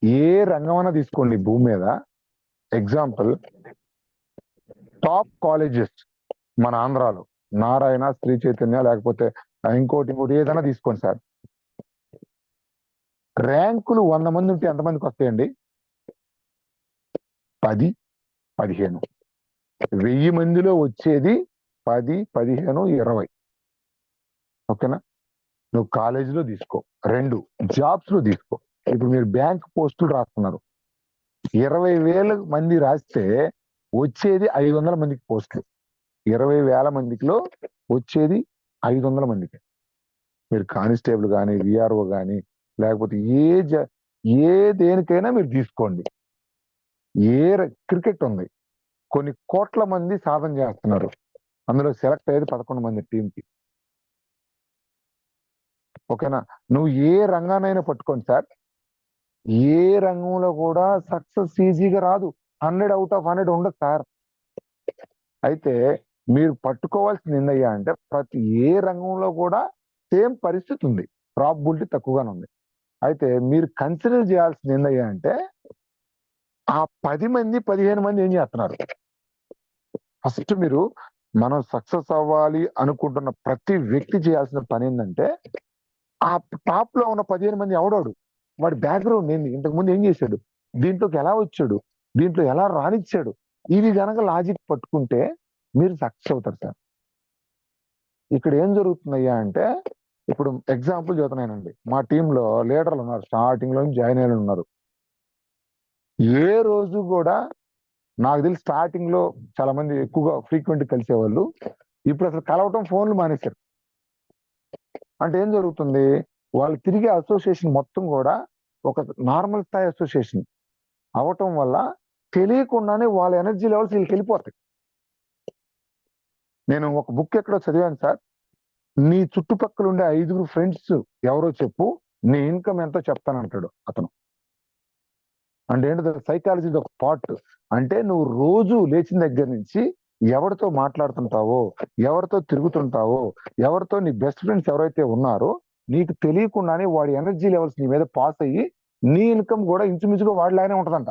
ఏ రంగమైనా తీసుకోండి భూమి మీద. ఎగ్జాంపుల్, టాప్ కాలేజెస్ మన ఆంధ్రాలో నారాయణ, శ్రీ చైతన్య, లేకపోతే ఇంకోటి ఏదైనా తీసుకోండి సార్. ర్యాంకులు 100 మంది ఉంటే ఎంతమందికి వస్తాయండి? 10, 15. 1000 మందిలో వచ్చేది 10, 15, 20. ఓకేనా? నువ్వు కాలేజీలో తీసుకో. 2 జాబ్స్ లో తీసుకో. ఇప్పుడు మీరు బ్యాంక్ పోస్టులు రాస్తున్నారు. 20,000 మంది రాస్తే వచ్చేది 500 మందికి పోస్టులు. 20,000 మందిలో వచ్చేది 500 మందికి. మీరు కానిస్టేబుల్ కానీ, విఆర్ఓ కానీ, లేకపోతే ఏ దేనికైనా మీరు తీసుకోండి. క్రికెట్ ఉంది, కొన్ని కోట్ల మంది సాధన చేస్తున్నారు. అందులో సెలెక్ట్ అయ్యేది 11 మంది టీంకి. ఓకేనా? నువ్వు ఏ రంగానైనా పట్టుకోండి సార్, ఏ రంగంలో కూడా సక్సెస్ ఈజీగా రాదు. 100 out of 100 ఉండదు సార్. అయితే మీరు పట్టుకోవాల్సింది ఏందయ్యా అంటే, ప్రతి ఏ రంగంలో కూడా సేమ్ పరిస్థితి ఉంది, ప్రాబిలిటీ తక్కువగానే ఉంది. అయితే మీరు కన్సిడర్ చేయాల్సింది ఏందయ్యా అంటే, ఆ 10 మంది 15 మంది ఏం చేస్తున్నారు. ఫస్ట్ మీరు, మనం సక్సెస్ అవ్వాలి అనుకుంటున్న ప్రతి వ్యక్తి చేయాల్సిన పని ఏంటంటే, ఆ టాప్ లో ఉన్న 15 మంది ఎవడాడు, వాడి బ్యాక్గ్రౌండ్ ఏంది, ఇంతకు ముందు ఏం చేశాడు, దీంట్లోకి ఎలా వచ్చాడు, దీంట్లో ఎలా రానిచ్చాడు, ఇవి గనక లాజిక్ పట్టుకుంటే మీరు సక్సెస్ అవుతారు సార్. ఇక్కడ ఏం జరుగుతుందయ్యా అంటే, ఇప్పుడు ఎగ్జాంపుల్ చెబుతున్నానండి. మా టీంలో లీడర్లు ఉన్నారు, స్టార్టింగ్ లో జాయిన్ అయిన ఉన్నారు. ఏ రోజు కూడా నాకు తెలిసి స్టార్టింగ్ లో చాలా మంది ఎక్కువగా ఫ్రీక్వెంట్ కలిసేవాళ్ళు, ఇప్పుడు అసలు కలవటం, ఫోన్లు మానేశారు. అంటే ఏం జరుగుతుంది, వాళ్ళు తిరిగే అసోసియేషన్ మొత్తం కూడా ఒక నార్మల్ స్థాయి అసోసియేషన్ అవటం వల్ల తెలియకుండానే వాళ్ళ ఎనర్జీ లెవెల్స్ వీళ్ళకి వెళ్ళిపోతాయి. నేను ఒక బుక్ ఎక్కడో చదివాను సార్, నీ చుట్టుపక్కల ఉండే 5 ఫ్రెండ్స్ ఎవరో చెప్పు, నీ ఇన్కమ్ ఎంతో చెప్తానంటాడు అతను. అంటే ఏంటో సైకాలజీ ఒక పార్ట్. అంటే నువ్వు రోజు లేచిన దగ్గర నుంచి ఎవరితో మాట్లాడుతుంటావో, ఎవరితో తిరుగుతుంటావో, ఎవరితో నీ బెస్ట్ ఫ్రెండ్స్ ఎవరైతే ఉన్నారో, నీకు తెలియకుండానే వాడి ఎనర్జీ లెవెల్స్ నీ మీద పాస్ అయ్యి నీ ఇన్కమ్ కూడా ఇంచుమించుగా వాడిలాగానే ఉంటదంట.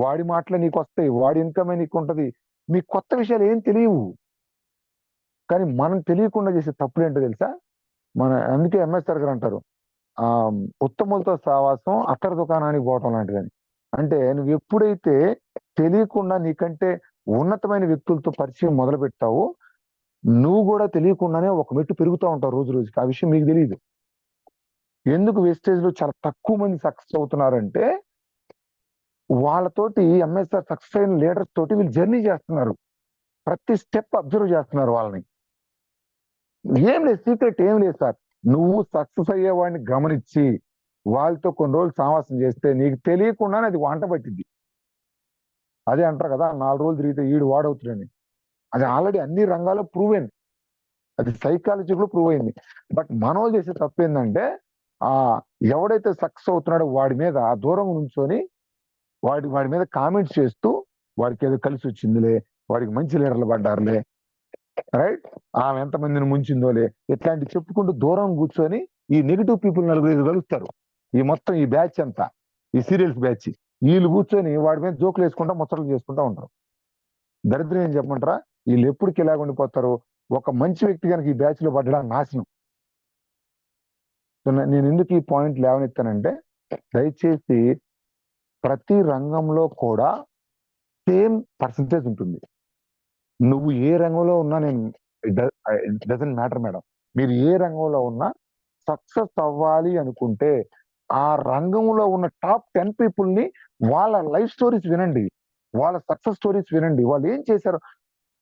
వాడి మాటలే నీకు వస్తాయి, వాడి ఇన్కమే నీకు ఉంటది. మీకు కొత్త విషయాలు ఏం తెలియవు. కానీ మనం తెలియకుండా చేసే తప్పులు ఏంటో తెలుసా? అందుకే ఎంఎస్ఆర్ గారు అంటారు, ఉత్తములతో సావాసం అత్తర దుకాణానికి పోవటం లాంటిదని. అంటే నువ్వు ఎప్పుడైతే తెలియకుండా నీకంటే ఉన్నతమైన వ్యక్తులతో పరిచయం మొదలు పెట్టావో, నువ్వు కూడా తెలియకుండానే ఒక మెట్టు పెరుగుతూ ఉంటావు రోజు రోజుకి. ఆ విషయం మీకు తెలియదు. ఎందుకు వేస్టేజ్ లో చాలా తక్కువ మంది సక్సెస్ అవుతున్నారంటే, వాళ్ళతోటి ఎంఎస్ఆర్ సక్సెస్ అయిన లీడర్స్ తోటి వీళ్ళు జర్నీ చేస్తున్నారు, ప్రతి స్టెప్ అబ్జర్వ్ చేస్తున్నారు వాళ్ళని. ఏం లేదు, సీక్రెట్ ఏం లేదు సార్. నువ్వు సక్సెస్ అయ్యేవాడిని గమనించి వాళ్ళతో కొన్ని రోజులు సావాసం చేస్తే నీకు తెలియకుండానే అది వంట పట్టింది. అదే అంటారు కదా, 4 రోజులు తిరిగితే ఈడు వాడవుతుందని. అది ఆల్రెడీ అన్ని రంగాల్లో ప్రూవ్ అయింది, అది సైకాలజీలో ప్రూవ్ అయింది. బట్ మనం చేసే తప్పు ఏంటంటే, ఎవడైతే సక్సెస్ అవుతున్నాడో వాడి మీద దూరం నుంచొని వాడి మీద కామెంట్స్ చేస్తూ, వాడికి ఏదో కలిసి వచ్చిందిలే, వాడికి మంచి లీడర్లు పడ్డారులే, రైట్, ఆమె ఎంతమందిని ముంచిందోలే, ఇట్లాంటి చెప్పుకుంటూ దూరం కూర్చొని ఈ నెగిటివ్ పీపుల్ 4-5 కలుస్తారు. ఈ మొత్తం ఈ బ్యాచ్ అంతా, ఈ సీరియల్స్ బ్యాచ్, వీళ్ళు కూర్చొని వాడి మీద జోకులు వేసుకుంటా ముచ్చట్లు చేసుకుంటా ఉంటారు. దరిద్రం ఏం చెప్పమంటారా, వీళ్ళు ఎప్పటికి ఇలాగ ఉండిపోతారు. ఒక మంచి వ్యక్తి కనుక ఈ బ్యాచ్ లో పడ్డా నాశనం. నేను ఎందుకు ఈ పాయింట్ లేవనెత్తానంటే, దయచేసి ప్రతి రంగంలో కూడా సేమ్ పర్సంటేజ్ ఉంటుంది. నువ్వు ఏ రంగంలో ఉన్నా నేను ఇట్ డజంట్ మ్యాటర్ మేడం. మీరు ఏ రంగంలో ఉన్నా సక్సెస్ అవ్వాలి అనుకుంటే ఆ రంగంలో ఉన్న టాప్ 10 పీపుల్ ని వాళ్ళ లైఫ్ స్టోరీస్ వినండి, వాళ్ళ సక్సెస్ స్టోరీస్ వినండి, వాళ్ళు ఏం చేశారు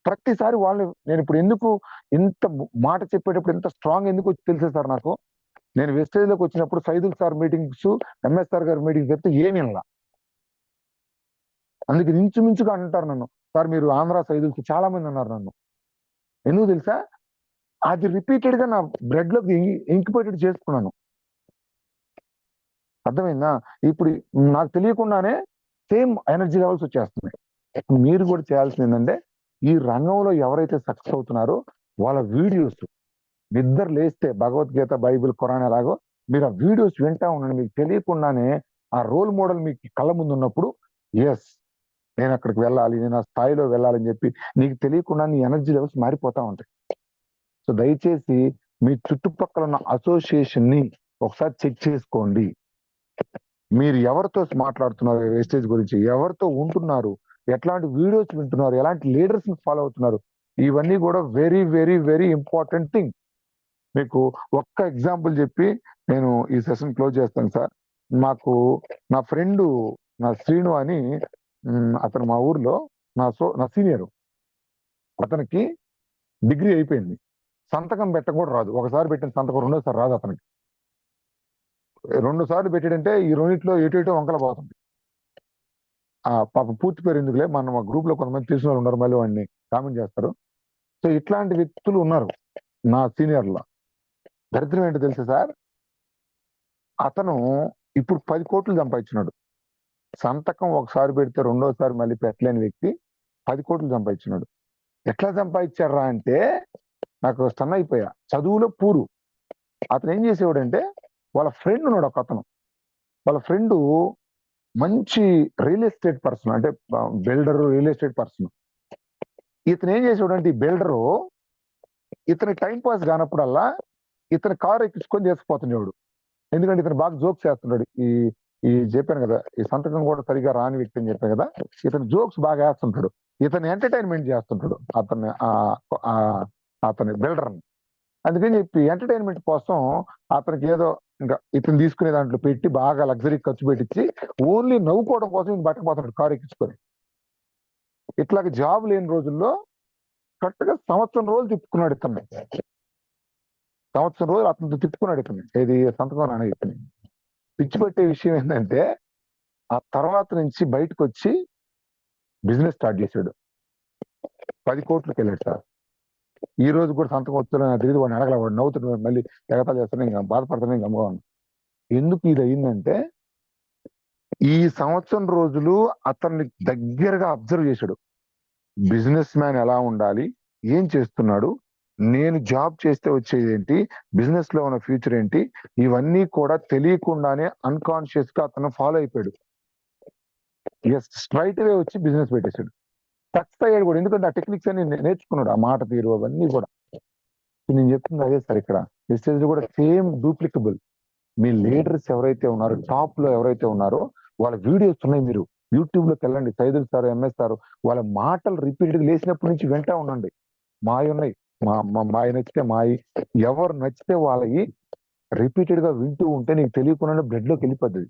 ప్రతిసారి వాళ్ళు. నేను ఇప్పుడు ఎందుకు ఇంత మాట చెప్పేటప్పుడు ఎంత స్ట్రాంగ్ ఎందుకు తెలుసా సార్ నాకు, నేను వెస్టేజ్ లోకి వచ్చినప్పుడు Saidul sir meetings, MS sir గారి మీటింగ్స్ చెప్తే ఏమి వినలా. అందుకే ఇంచుమించుగా అంటారు నన్ను, సార్ మీరు ఆంధ్ర సైదుల్స్ చాలా మంది అన్నారు నన్ను. ఎందుకు తెలుసా, అది రిపీటెడ్ గా నా బ్లడ్ లోకి ఇంకిపోయేటట్టు చేసుకున్నాను. అర్థమైందా? ఇప్పుడు నాకు తెలియకుండానే సేమ్ ఎనర్జీ లెవెల్స్ వచ్చేస్తున్నాయి. మీరు కూడా చేయాల్సింది ఏంటంటే ఈ రంగంలో ఎవరైతే సక్సెస్ అవుతున్నారో వాళ్ళ వీడియోస్ నిద్ర లేస్తే భగవద్గీత, బైబిల్, ఖురాన్ ఎలాగో మీరు ఆ వీడియోస్ వింటా ఉండండి. మీకు తెలియకుండానే ఆ రోల్ మోడల్ మీకు కళ్ళ ముందు ఉన్నప్పుడు ఎస్ నేను అక్కడికి వెళ్ళాలి, నేను ఆ స్థాయిలో వెళ్ళాలని చెప్పి నీకు తెలియకుండా నీ ఎనర్జీ లెవెల్స్ మారిపోతా ఉంటాయి. సో దయచేసి మీ చుట్టుపక్కల ఉన్న అసోసియేషన్ ని ఒకసారి చెక్ చేసుకోండి. మీరు ఎవరితో మాట్లాడుతున్నారు, వేస్టేజ్ గురించి ఎవరితో ఉంటున్నారు, ఎట్లాంటి వీడియోస్ వింటున్నారు, ఎలాంటి లీడర్స్ ని ఫాలో అవుతున్నారు, ఇవన్నీ కూడా very very very important thing. మీకు ఒక్క ఎగ్జాంపుల్ చెప్పి నేను ఈ సెషన్ క్లోజ్ చేస్తాను సార్. మాకు నా ఫ్రెండ్ నా శ్రీను అని అతను మా ఊర్లో నా సీనియర్, అతనికి డిగ్రీ అయిపోయింది, సంతకం పెట్టడం కూడా రాదు. ఒకసారి పెట్టిన సంతకం రెండోసారి రాదు అతనికి. 2 సార్లు పెట్టాడంటే ఈ రెండిట్లో ఎటు వంకల పోతుంది. ఆ పాప పూర్తి పేరు ఎందుకులే, మన మా గ్రూప్ లో కొంతమంది తెలిసిన వాళ్ళు ఉన్నారు, మళ్ళీ వాడిని కామెంట్ చేస్తారు. సో ఇట్లాంటి వ్యక్తులు ఉన్నారు నా సీనియర్లో. దరిద్రం ఏంటో తెలుసా సార్, అతను ఇప్పుడు 10 కోట్లు సంపాదించినాడు. సంతకం ఒకసారి పెడితే రెండోసారి మళ్ళీ పెట్టలేని వ్యక్తి 10 కోట్లు సంపాదించినాడు. ఎట్లా సంపాదించారా అంటే నాకు స్టన్ అయిపోయా. చదువులో పూరు. అతను ఏం చేసేవాడంటే వాళ్ళ ఫ్రెండ్ ఉన్నాడు ఒక అతను, వాళ్ళ ఫ్రెండ్ మంచి రియల్ ఎస్టేట్ పర్సన్, అంటే బిల్డర్, రియల్ ఎస్టేట్ పర్సన్. ఇతను ఏం చేసేవాడంటే ఈ బిల్డరు ఇతని టైం పాస్ కానప్పుడల్లా ఇతని కారు ఎక్కించుకొని చేసుకుపోతున్నాడు. ఎందుకంటే ఇతను బాగా జోక్స్ చేస్తున్నాడు. ఈ చెప్పాను కదా, ఈ సంతకం కూడా సరిగా రాని వ్యక్తి అని చెప్పాను కదా, ఇతను జోక్స్ బాగా వేస్తుంటాడు, ఇతను ఎంటర్టైన్మెంట్ చేస్తుంటాడు అతని బిల్డర్ని. అందుకని చెప్పి ఎంటర్టైన్మెంట్ కోసం అతనికి ఏదో ఇంకా ఇతను తీసుకునే దాంట్లో పెట్టి బాగా లగ్జరీ ఖర్చు పెట్టించి ఓన్లీ నవ్వుకోవడం కోసం ఈయన బట్టకపోతున్నాడు కారు ఎక్కించుకొని. ఇట్లాగ జాబ్ లేని రోజుల్లో కరెక్ట్ గా సంవత్సరం రోజులు తిప్పుకున్నాడు ఇతన్ని. సంవత్సరం రోజులు అతనితో తిప్పుకున్నాడు ఇతన్ని, ఏది సంతకం రాని ఇతని. పిచ్చి పెట్టే విషయం ఏంటంటే ఆ తర్వాత నుంచి బయటకు వచ్చి బిజినెస్ స్టార్ట్ చేశాడు. 10 కోట్లకి వెళ్ళాడు సార్. ఈ రోజు కూడా సంతకం వచ్చాడని నాకు తెలియదు. వాడిని అడగల, వాడు నవ్వుతున్నాడు, మళ్ళీ ఎగతాలు చేస్తాను, ఇంకా బాధపడతాను, ఇంకా అమ్మగాను. ఎందుకు ఇది అయిందంటే ఈ సంవత్సరం రోజులు అతన్ని దగ్గరగా అబ్జర్వ్ చేశాడు. బిజినెస్ మ్యాన్ ఎలా ఉండాలి, ఏం చేస్తున్నాడు, నేను జాబ్ చేస్తే వచ్చేది ఏంటి, బిజినెస్ లో ఉన్న ఫ్యూచర్ ఏంటి, ఇవన్నీ కూడా తెలియకుండానే అన్కాన్షియస్ గా అతను ఫాలో అయిపోయాడు. ఎస్ స్ట్రైట్ వే వచ్చి బిజినెస్ పెట్టేశాడు. సక్సెస్ అయ్యాడు కూడా, ఎందుకంటే ఆ టెక్నిక్స్ అని నేర్చుకున్నాడు, ఆ మాట తీరు అవన్నీ కూడా. నేను చెప్తుంది అదే సార్, ఇక్కడ మెసేజ్ కూడా సేమ్ డూప్లికబుల్. మీ లీడర్స్ ఎవరైతే ఉన్నారో, టాప్ లో ఎవరైతే ఉన్నారో వాళ్ళ వీడియోస్ ఉన్నాయి, మీరు యూట్యూబ్ లోకి వెళ్ళండి. సైదుల్ సార్, ఎంఎస్ సార్, వాళ్ళ మాటలు రిపీటెడ్ లేచినప్పటి నుంచి వింటా ఉండండి. మాయ ఉన్నాయి, మాయ నచ్చితే మాయి, ఎవరు నచ్చితే వాళ్ళకి రిపీటెడ్ గా వింటూ ఉంటే నీకు తెలియకుండా బ్లడ్ లోకి వెళ్ళిపోద్ది.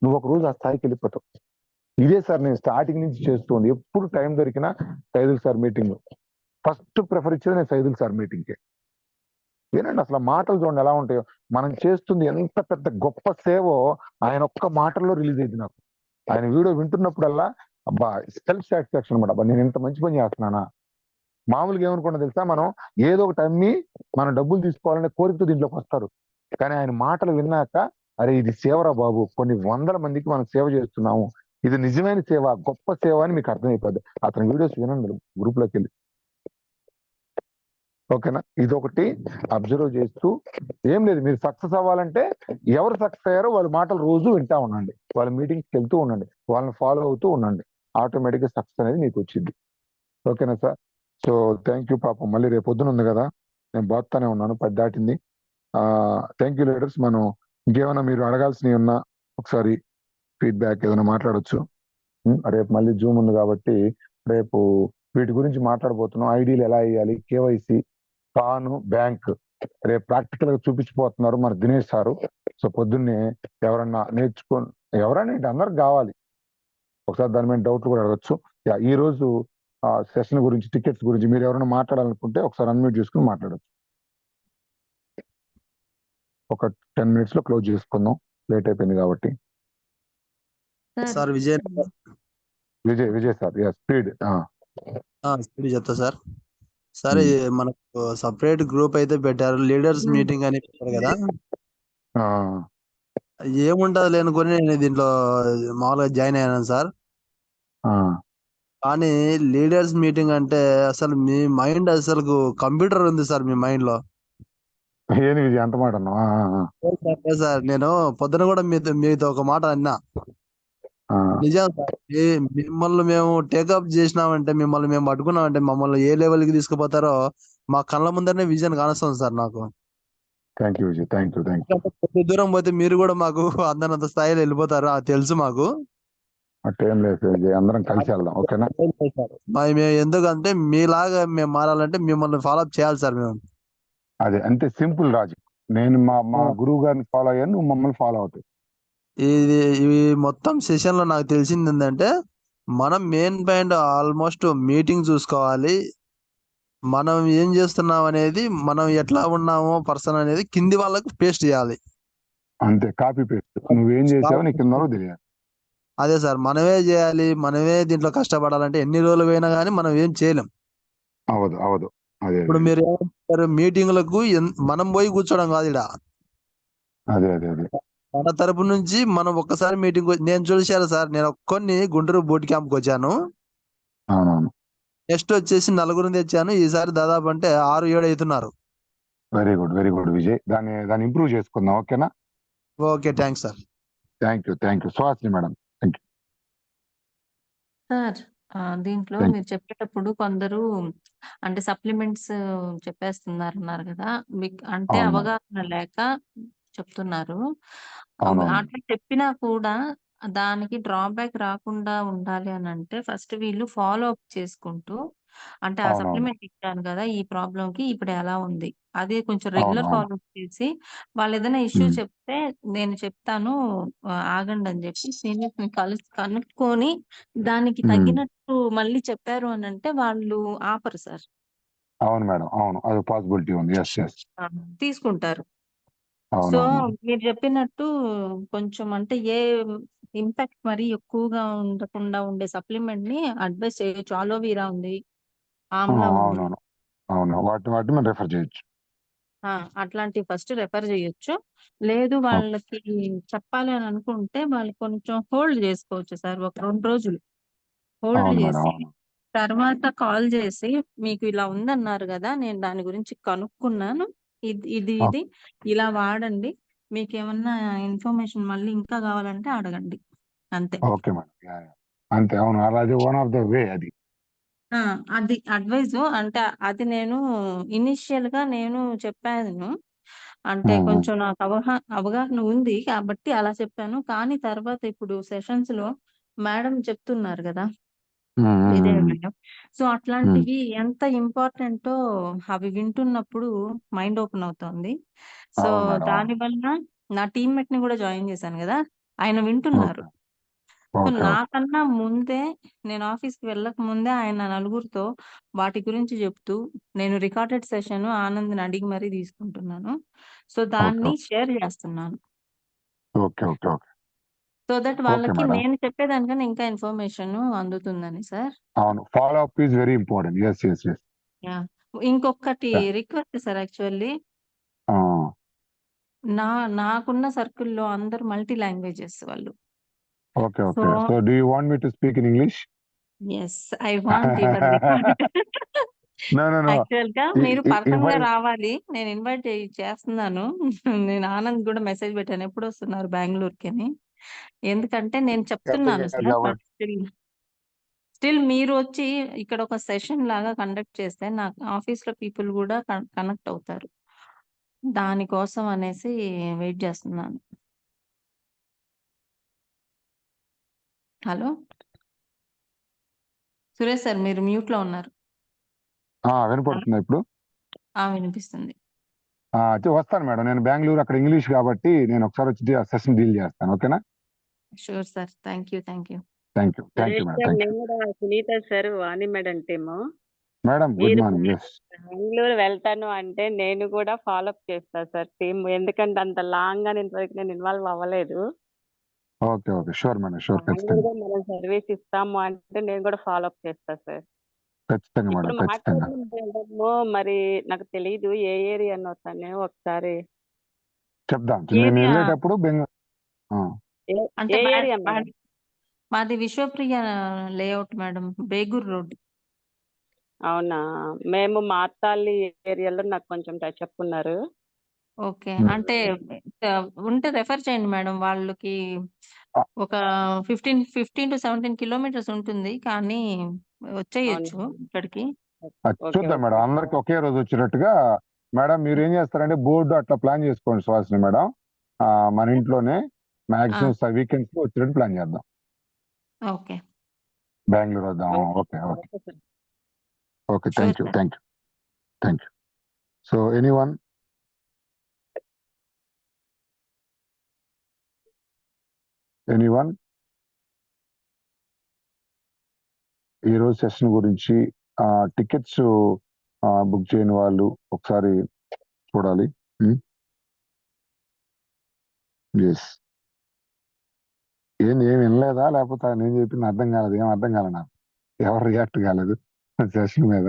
నువ్వు ఒక రోజు ఆ స్థాయికి వెళ్ళిపోతావు. ఇదే సార్ నేను స్టార్టింగ్ నుంచి చేస్తుంది. ఎప్పుడు టైం దొరికినా Saidul sir meeting first prefer ఇచ్చేది నేను సైదుల్ సార్ మీటింగ్కి. వినండి అసలు మాటలు చూడండి ఎలా ఉంటాయో. మనం చేస్తుంది ఎంత పెద్ద గొప్ప సేవో ఆయన ఒక్క మాటల్లో రిలీజ్ అయింది నాకు. ఆయన వీడియో వింటున్నప్పుడల్లా అబ్బా సెల్ఫ్ సాటిస్ఫాక్షన్ అనమాట. అబ్బా నేను ఇంత మంచి పని చేస్తున్నానా. మామూలుగా ఏమనుకున్నా తెలుసా, మనం ఏదో ఒకటి అమ్మి మనం డబ్బులు తీసుకోవాలనే కోరికతో దీంట్లోకి వస్తారు. కానీ ఆయన మాటలు విన్నాక అరే ఇది సేవరా బాబు, కొన్ని వందల మందికి మనం సేవ చేస్తున్నాము, ఇది నిజమైన సేవ, గొప్ప సేవ అని మీకు అర్థమైపోద్ది. అతని వీడియోస్ వినండి గ్రూప్ లోకి వెళ్ళి. ఓకేనా, ఇదొకటి అబ్జర్వ్ చేస్తూ ఏం లేదు. మీరు సక్సెస్ అవ్వాలంటే ఎవరు సక్సెస్ అయ్యారో వాళ్ళ మాటలు రోజు వింటా ఉండండి, వాళ్ళ మీటింగ్స్కి వెళ్తూ ఉండండి, వాళ్ళని ఫాలో అవుతూ ఉండండి. ఆటోమేటిక్గా సక్సెస్ అనేది మీకు వచ్చింది. ఓకేనా సార్? So thank you. పాపం మళ్ళీ రేపు పొద్దున ఉంది కదా, నేను బాగుతానే ఉన్నాను, 10 దాటింది. Thank you leaders. మనం ఇంకేమైనా మీరు అడగాల్సినవి ఉన్నా ఒకసారి ఫీడ్బ్యాక్ ఏదైనా మాట్లాడొచ్చు. రేపు మళ్ళీ జూమ్ ఉంది కాబట్టి రేపు వీటి గురించి మాట్లాడబోతున్నాం. ఐడీలు ఎలా వేయాలి, కేవైసీ, పాను, బ్యాంక్ రేపు ప్రాక్టికల్ గా చూపించిపోతున్నారు మన దినేష్ సారు. సో పొద్దున్నే ఎవరన్నా ఎవరైనా ఏంటి అందరికి కావాలి. ఒకసారి దాని మీద డౌట్లు కూడా అడగచ్చు. ఈ రోజు సెషన్ గురించి, టికెట్స్ గురించి మీరు ఎవరైనా మాట్లాడాలనుకుంటే ఒకసారి అన్మ్యూట్ చేసుకుని మాట్లాడచ్చు. ఒక 10 minutes లో క్లోజ్ చేసుకుందాం, లేట్ అయిపోయింది కాబట్టి. Sir Vijay Vijay sir, speed speed చెప్తా సార్. సరే, మనకు సపరేట్ గ్రూప్ అయితే పెట్టారు, లీడర్స్ మీటింగ్ అని పెట్టారు కదా. ఏముంటది లేనుకొని నేను దీంట్లో మామూలుగా జాయిన్ అయ్యాను సార్. కానీ లీడర్స్ మీటింగ్ అంటే అసలు మీ మైండ్ అసలు కంప్యూటర్ ఉంది సార్ మీ మైండ్ లో. ఏంది విజయ్ అంత మాట అన్నా? సార్ నేను పొద్దున కూడా మీతో ఒక మాట అన్నా. నిజం సార్, మిమ్మల్ని మేము టేకప్ చేసినామంటే, మిమ్మల్ని మేము పట్టుకున్నామంటే, మమ్మల్ని ఏ లెవెల్ కి తీసుకుపోతారో మా కళ్ళ ముందరనే విజన్ కానొస్తుంది సార్ నాకు. Thank you Vijay, thank you. కొద్ది దూరం పోతే మీరు కూడా మాకు అందనంత స్థాయిలో వెళ్ళిపోతారు, అది తెలుసు మాకు. అట్టేం లేదు విజయ్, అందరం కలిసి వెళ్దాం, ఓకేనా? మేము ఎందుకంటే మీలాగా మేము మారాలంటే మిమ్మల్ని ఫాలోఅప్ చేయాలి సార్ మేము. అదే అంతే, సింపుల్ లాజిక్. నేను మా గురువు గారిని ఫాలో అయ్యాను, నువ్వు మమ్మల్ని ఫాలో అవుతావు. ఇవి మొత్తం సెషన్ లో నాకు తెలిసింది ఏంటంటే, మనం మెయిన్ పాయింట్ ఆల్మోస్ట్ మీటింగ్ చూసుకోవాలి. మనం ఏం చేస్తున్నాం అనేది, మనం ఎట్లా ఉన్నామో పర్సన్ అనేది కింది వాళ్ళకి పేస్ట్ చేయాలి. అంతే, కాపీ పేస్ట్. నువ్వేం చేసావో నీకు కింద తెలియాలి. అదే సార్, మనమే చేయాలి. మనమే దీంట్లో కష్టపడాలంటే ఎన్ని రోజులు పోయినా కానీ మనం ఏం చేయలేం. అవదు. అదే ఇప్పుడు మీరు ఏమంటారు, మీటింగ్లకు మనం పోయి కూర్చోవడం కాదు ఇడ. అదే మన తరపు నుంచి మనం ఒక్కసారి మీటింగ్ నేను చూసాను సార్. నేను ఒక్కొని గుంటూరు బూట్ క్యాంప్ కి వచ్చాను. అవునవును. నెక్స్ట్ వచ్చేసి 4 తెచ్చాను. ఈసారి దాదాపు అంటే 6-7 అవుతున్నారు. Very good Vijay. దాన్ని ఇంప్రూవ్ చేసుకుందాం, ఓకేనా? Okay, thanks sir. Thank you. Suhasini madam, thank you sir. దీంట్లో మీరు చెప్పేటప్పుడు కొందరు అంటే సప్లిమెంట్స్ చెప్పేస్తున్నారు కదా, అంటే అవును మేడం. అవగాహన లేక చెప్తున్నారు. అవునవును. అట్లా చెప్పినా కూడా దానికి డ్రాబ్యాక్ రాకుండా ఉండాలి అని అంటే ఫస్ట్ వీళ్ళు ఫాలో అప్ చేసుకుంటూ, అంటే ఆ అవునవును. సప్లిమెంట్ ఇచ్చాను కదా ఈ ప్రాబ్లం కి, ఇప్పుడు ఎలా ఉంది అది కొంచెం రెగ్యులర్ అవునవును. ఫాలో అప్ చేసి, వాళ్ళు ఏదైనా ఇష్యూ చెప్తే నేను చెప్తాను ఆగండి అని చెప్పి సీనియర్స్ ని కనుక్కొని దానికి తగ్గినట్టు మళ్ళీ చెప్పారు అని అంటే వాళ్ళు ఆపరు సార్. అవును మేడం, అవును, అది పాసిబిలిటీ ఉంది. ఎస్ తీసుకుంటారు. సో అవునవును. మీరు చెప్పినట్టు కొంచెం అంటే ఏ ఇంపాక్ట్ మరి ఎక్కువగా ఉండకుండా ఉండే సప్లిమెంట్ ని అడ్వైస్ చేయొచ్చు. అలోవీరా ఉంది, ఆమ్లా ఉంది, అవును, వాటిని మనం రెఫర్ చేయొచ్చు. అట్లాంటివి ఫస్ట్ రెఫర్ చేయొచ్చు. లేదు వాళ్ళకి చెప్పాలి అని అనుకుంటే వాళ్ళు కొంచెం హోల్డ్ చేసుకోవచ్చు సార్, ఒక 2 రోజులు హోల్డ్ అవును మేడం, చేసి అవును. తర్వాత కాల్ చేసి మీకు ఇలా ఉందన్నారు కదా, నేను దాని గురించి కనుక్కున్నాను, ఇది ఇలా వాడండి, మీకు ఏమన్నా ఇన్ఫర్మేషన్ మళ్ళీ ఇంకా కావాలంటే అడగండి, అంతే. ఓకే మేడం, అంతే. అవును, అది వన్ ఆఫ్ ద వే. అది అది అడ్వైజ్ అంటే అది నేను ఇనిషియల్ గా నేను చెప్పాను. అంటే కొంచెం నాకు అవగాహన ఉంది కాబట్టి అలా చెప్పాను. కానీ తర్వాత ఇప్పుడు సెషన్స్ లో మేడం చెప్తున్నారు కదా, ఇదే మేడం. సో అట్లాంటివి ఎంత ఇంపార్టెంటో అవి వింటున్నప్పుడు మైండ్ ఓపెన్ అవుతోంది. సో అవును మేడం, అవును. దానివల్ల నా టీమ్మేట్ ని కూడా జాయిన్ చేశాను కదా, ఆయన వింటున్నారు. So okay. నాకన్నా ముందే నేను ఆఫీస్కి వెళ్ళక ముందే ఆయన నలుగురితో వాటి గురించి చెప్తూ, నేను రికార్డెడ్ సెషన్ ఆనంద్ని అడిగి మరీ తీసుకుంటున్నాను. సో దాన్ని షేర్ చేస్తున్నాను. ఓకే. సో దట్ ఓకే వాళ్ళకి మేడం. నేను చెప్పేదానికన్నా ఇంకా ఇన్ఫర్మేషన్ అందుతుందని సార్. అవును, follow up is very important. Yes. ఇంకొకటి రిక్వెస్ట్ సార్, యాక్చువల్లీ నాకున్న సర్కిల్లో అందరు మల్టీ లాంగ్వేజెస్ వాళ్ళు. Okay. So do you want me to speak in English? Yes, I want your record. No. Actual గా మీరు If పర్సనల్ గా I రావాలి, నేను ఇన్వైట్ చేస్తున్నాను. నేను ఆనంద్ కూడా మెసేజ్ పెట్టాను, ఎప్పుడు వస్తున్నారు బెంగళూరుకి అని. ఎందుకంటే నేను చెప్తున్నాను సార్, బట్ స్టిల్ మీరు వచ్చి ఇక్కడ ఒక సెషన్ లాగా కండక్ట్ చేస్తే నాకు ఆఫీస్ లో పీపుల్ కూడా కనెక్ట్ అవుతారు. దానికోసం అనేసి వెయిట్ చేస్తున్నాను. హలో సురేష్ సార్ మీరు మ్యూట్ లో ఉన్నారు. వినపడుతుందా ఇప్పుడు? వినిపిస్తుంది. అయితే వస్తాను మేడం, నేను బెంగళూరు, అక్కడ ఇంగ్లీష్ కాబట్టి నేను ఒకసారి వచ్చి ఆ సెషన్ డీల్ చేస్తాను. ఓకేనా? Sure sir. Thank you thank you Suresh madam. Sir, thank you నేను కూడా సునీత సార్, వాణి మేడం టీము. మేడం. గుడ్ మీరు మార్నింగ్. ఎస్ బెంగళూరు వెళ్తాను అంటే నేను కూడా ఫాలో అప్ చేస్తా సార్ టీమ్, ఎందుకంటే అంత లాంగ్ గా ఇంతవరకు నేను ఇన్వాల్వ్ అవ్వలేదు. Okay sure madam, sure. ఖచ్చితంగా బెంగళూరులో మనం సర్వీస్ ఇస్తాము అంటే నేను కూడా ఫాలో అప్ చేస్తా సార్. ఖచ్చితంగా ఇప్పుడు మేడం, ఖచ్చితంగా. మాట్లాడము మరి నాకు తెలియదు ఏ ఏరియా అన్నో తనే ఒకసారి చెప్దాం. నేను ఏరియా వెళ్ళేటప్పుడు అంటే ఏ ఏరియా మేడం? మాది Vishwapriya layout madam, Begur road. అవునా, మేము మార్తాలి ఏరియాలో నాకు కొంచెం టచ్ అప్ ఉన్నారు. ఓకే, అంటే ఉంటే రెఫర్ చేయండి మేడం. వాళ్ళకి ఒక 15 to 17 కిలోమీటర్స్ ఉంటుంది, కానీ వచ్చేయచ్చు ఇక్కడికి. చూద్దాం మేడం, అందరికి ఒకే రోజు వచ్చినట్టుగా. మేడం మీరు ఏం చేస్తారంటే బోర్డు అట్లా ప్లాన్ చేసుకోండి సుహాసిని మేడం. మన ఇంట్లోనే మాక్సిమం వీకెండ్స్ వచ్చినట్టు ప్లాన్ చేద్దాం. ఓకే, బెంగళూరు వద్దాం. Okay. Sure, thank you. So anyone? ఈరోజు సెషన్ గురించి టికెట్స్ బుక్ చేయని వాళ్ళు ఒకసారి చూడాలి. ఎస్. ఏం వినలేదా? లేకపోతే నేను చెప్పింది అర్థం కాలేదు? ఏం అర్థం కాలేదు నాకు. ఎవరు రియాక్ట్ కాలేదు సెషన్ మీద?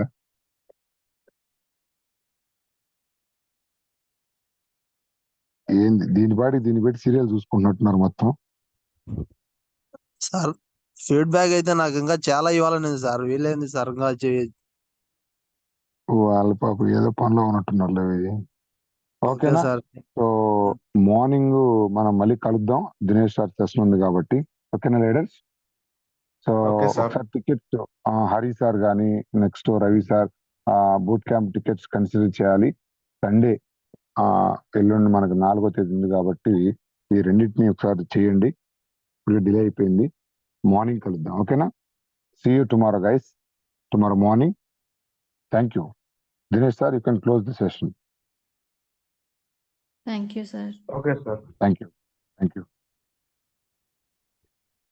ఏంది దీన్ని బట్టి సీరియల్ చూసుకుంటున్నట్టున్నారు మొత్తం. సార్ ఫీడ్బ్యాక్ అయితే నాకు ఇంకా చాలా ఇవ్వాలని సార్. వీళ్ళేంది సార్ ఇంకా వాళ్ళ పాప ఏదో పనిలో ఉన్నట్టున్నారు. ఓకేనా సార్? సో మార్నింగ్ మనం మళ్ళీ కలుద్దాం. దినేష్ సార్ సెషన్ ఉంది కాబట్టి. ఓకేనా లీడర్స్? సో ఒకసారి టికెట్స్ హరి సార్ కానీ next Ravi sir boot camp tickets consider చేయాలి. సండే ఎల్లుండి మనకు 4వ తేదీ ఉంది కాబట్టి ఈ రెండింటిని ఒకసారి చేయండి. ఇప్పుడు డిలే అయిపోయింది. మార్నింగ్ కలుద్దాం. ఓకేనా? See you tomorrow guys. Tomorrow morning. Thank you. Dinesh sir, you can close the session. Thank you sir. Okay sir. Thank you.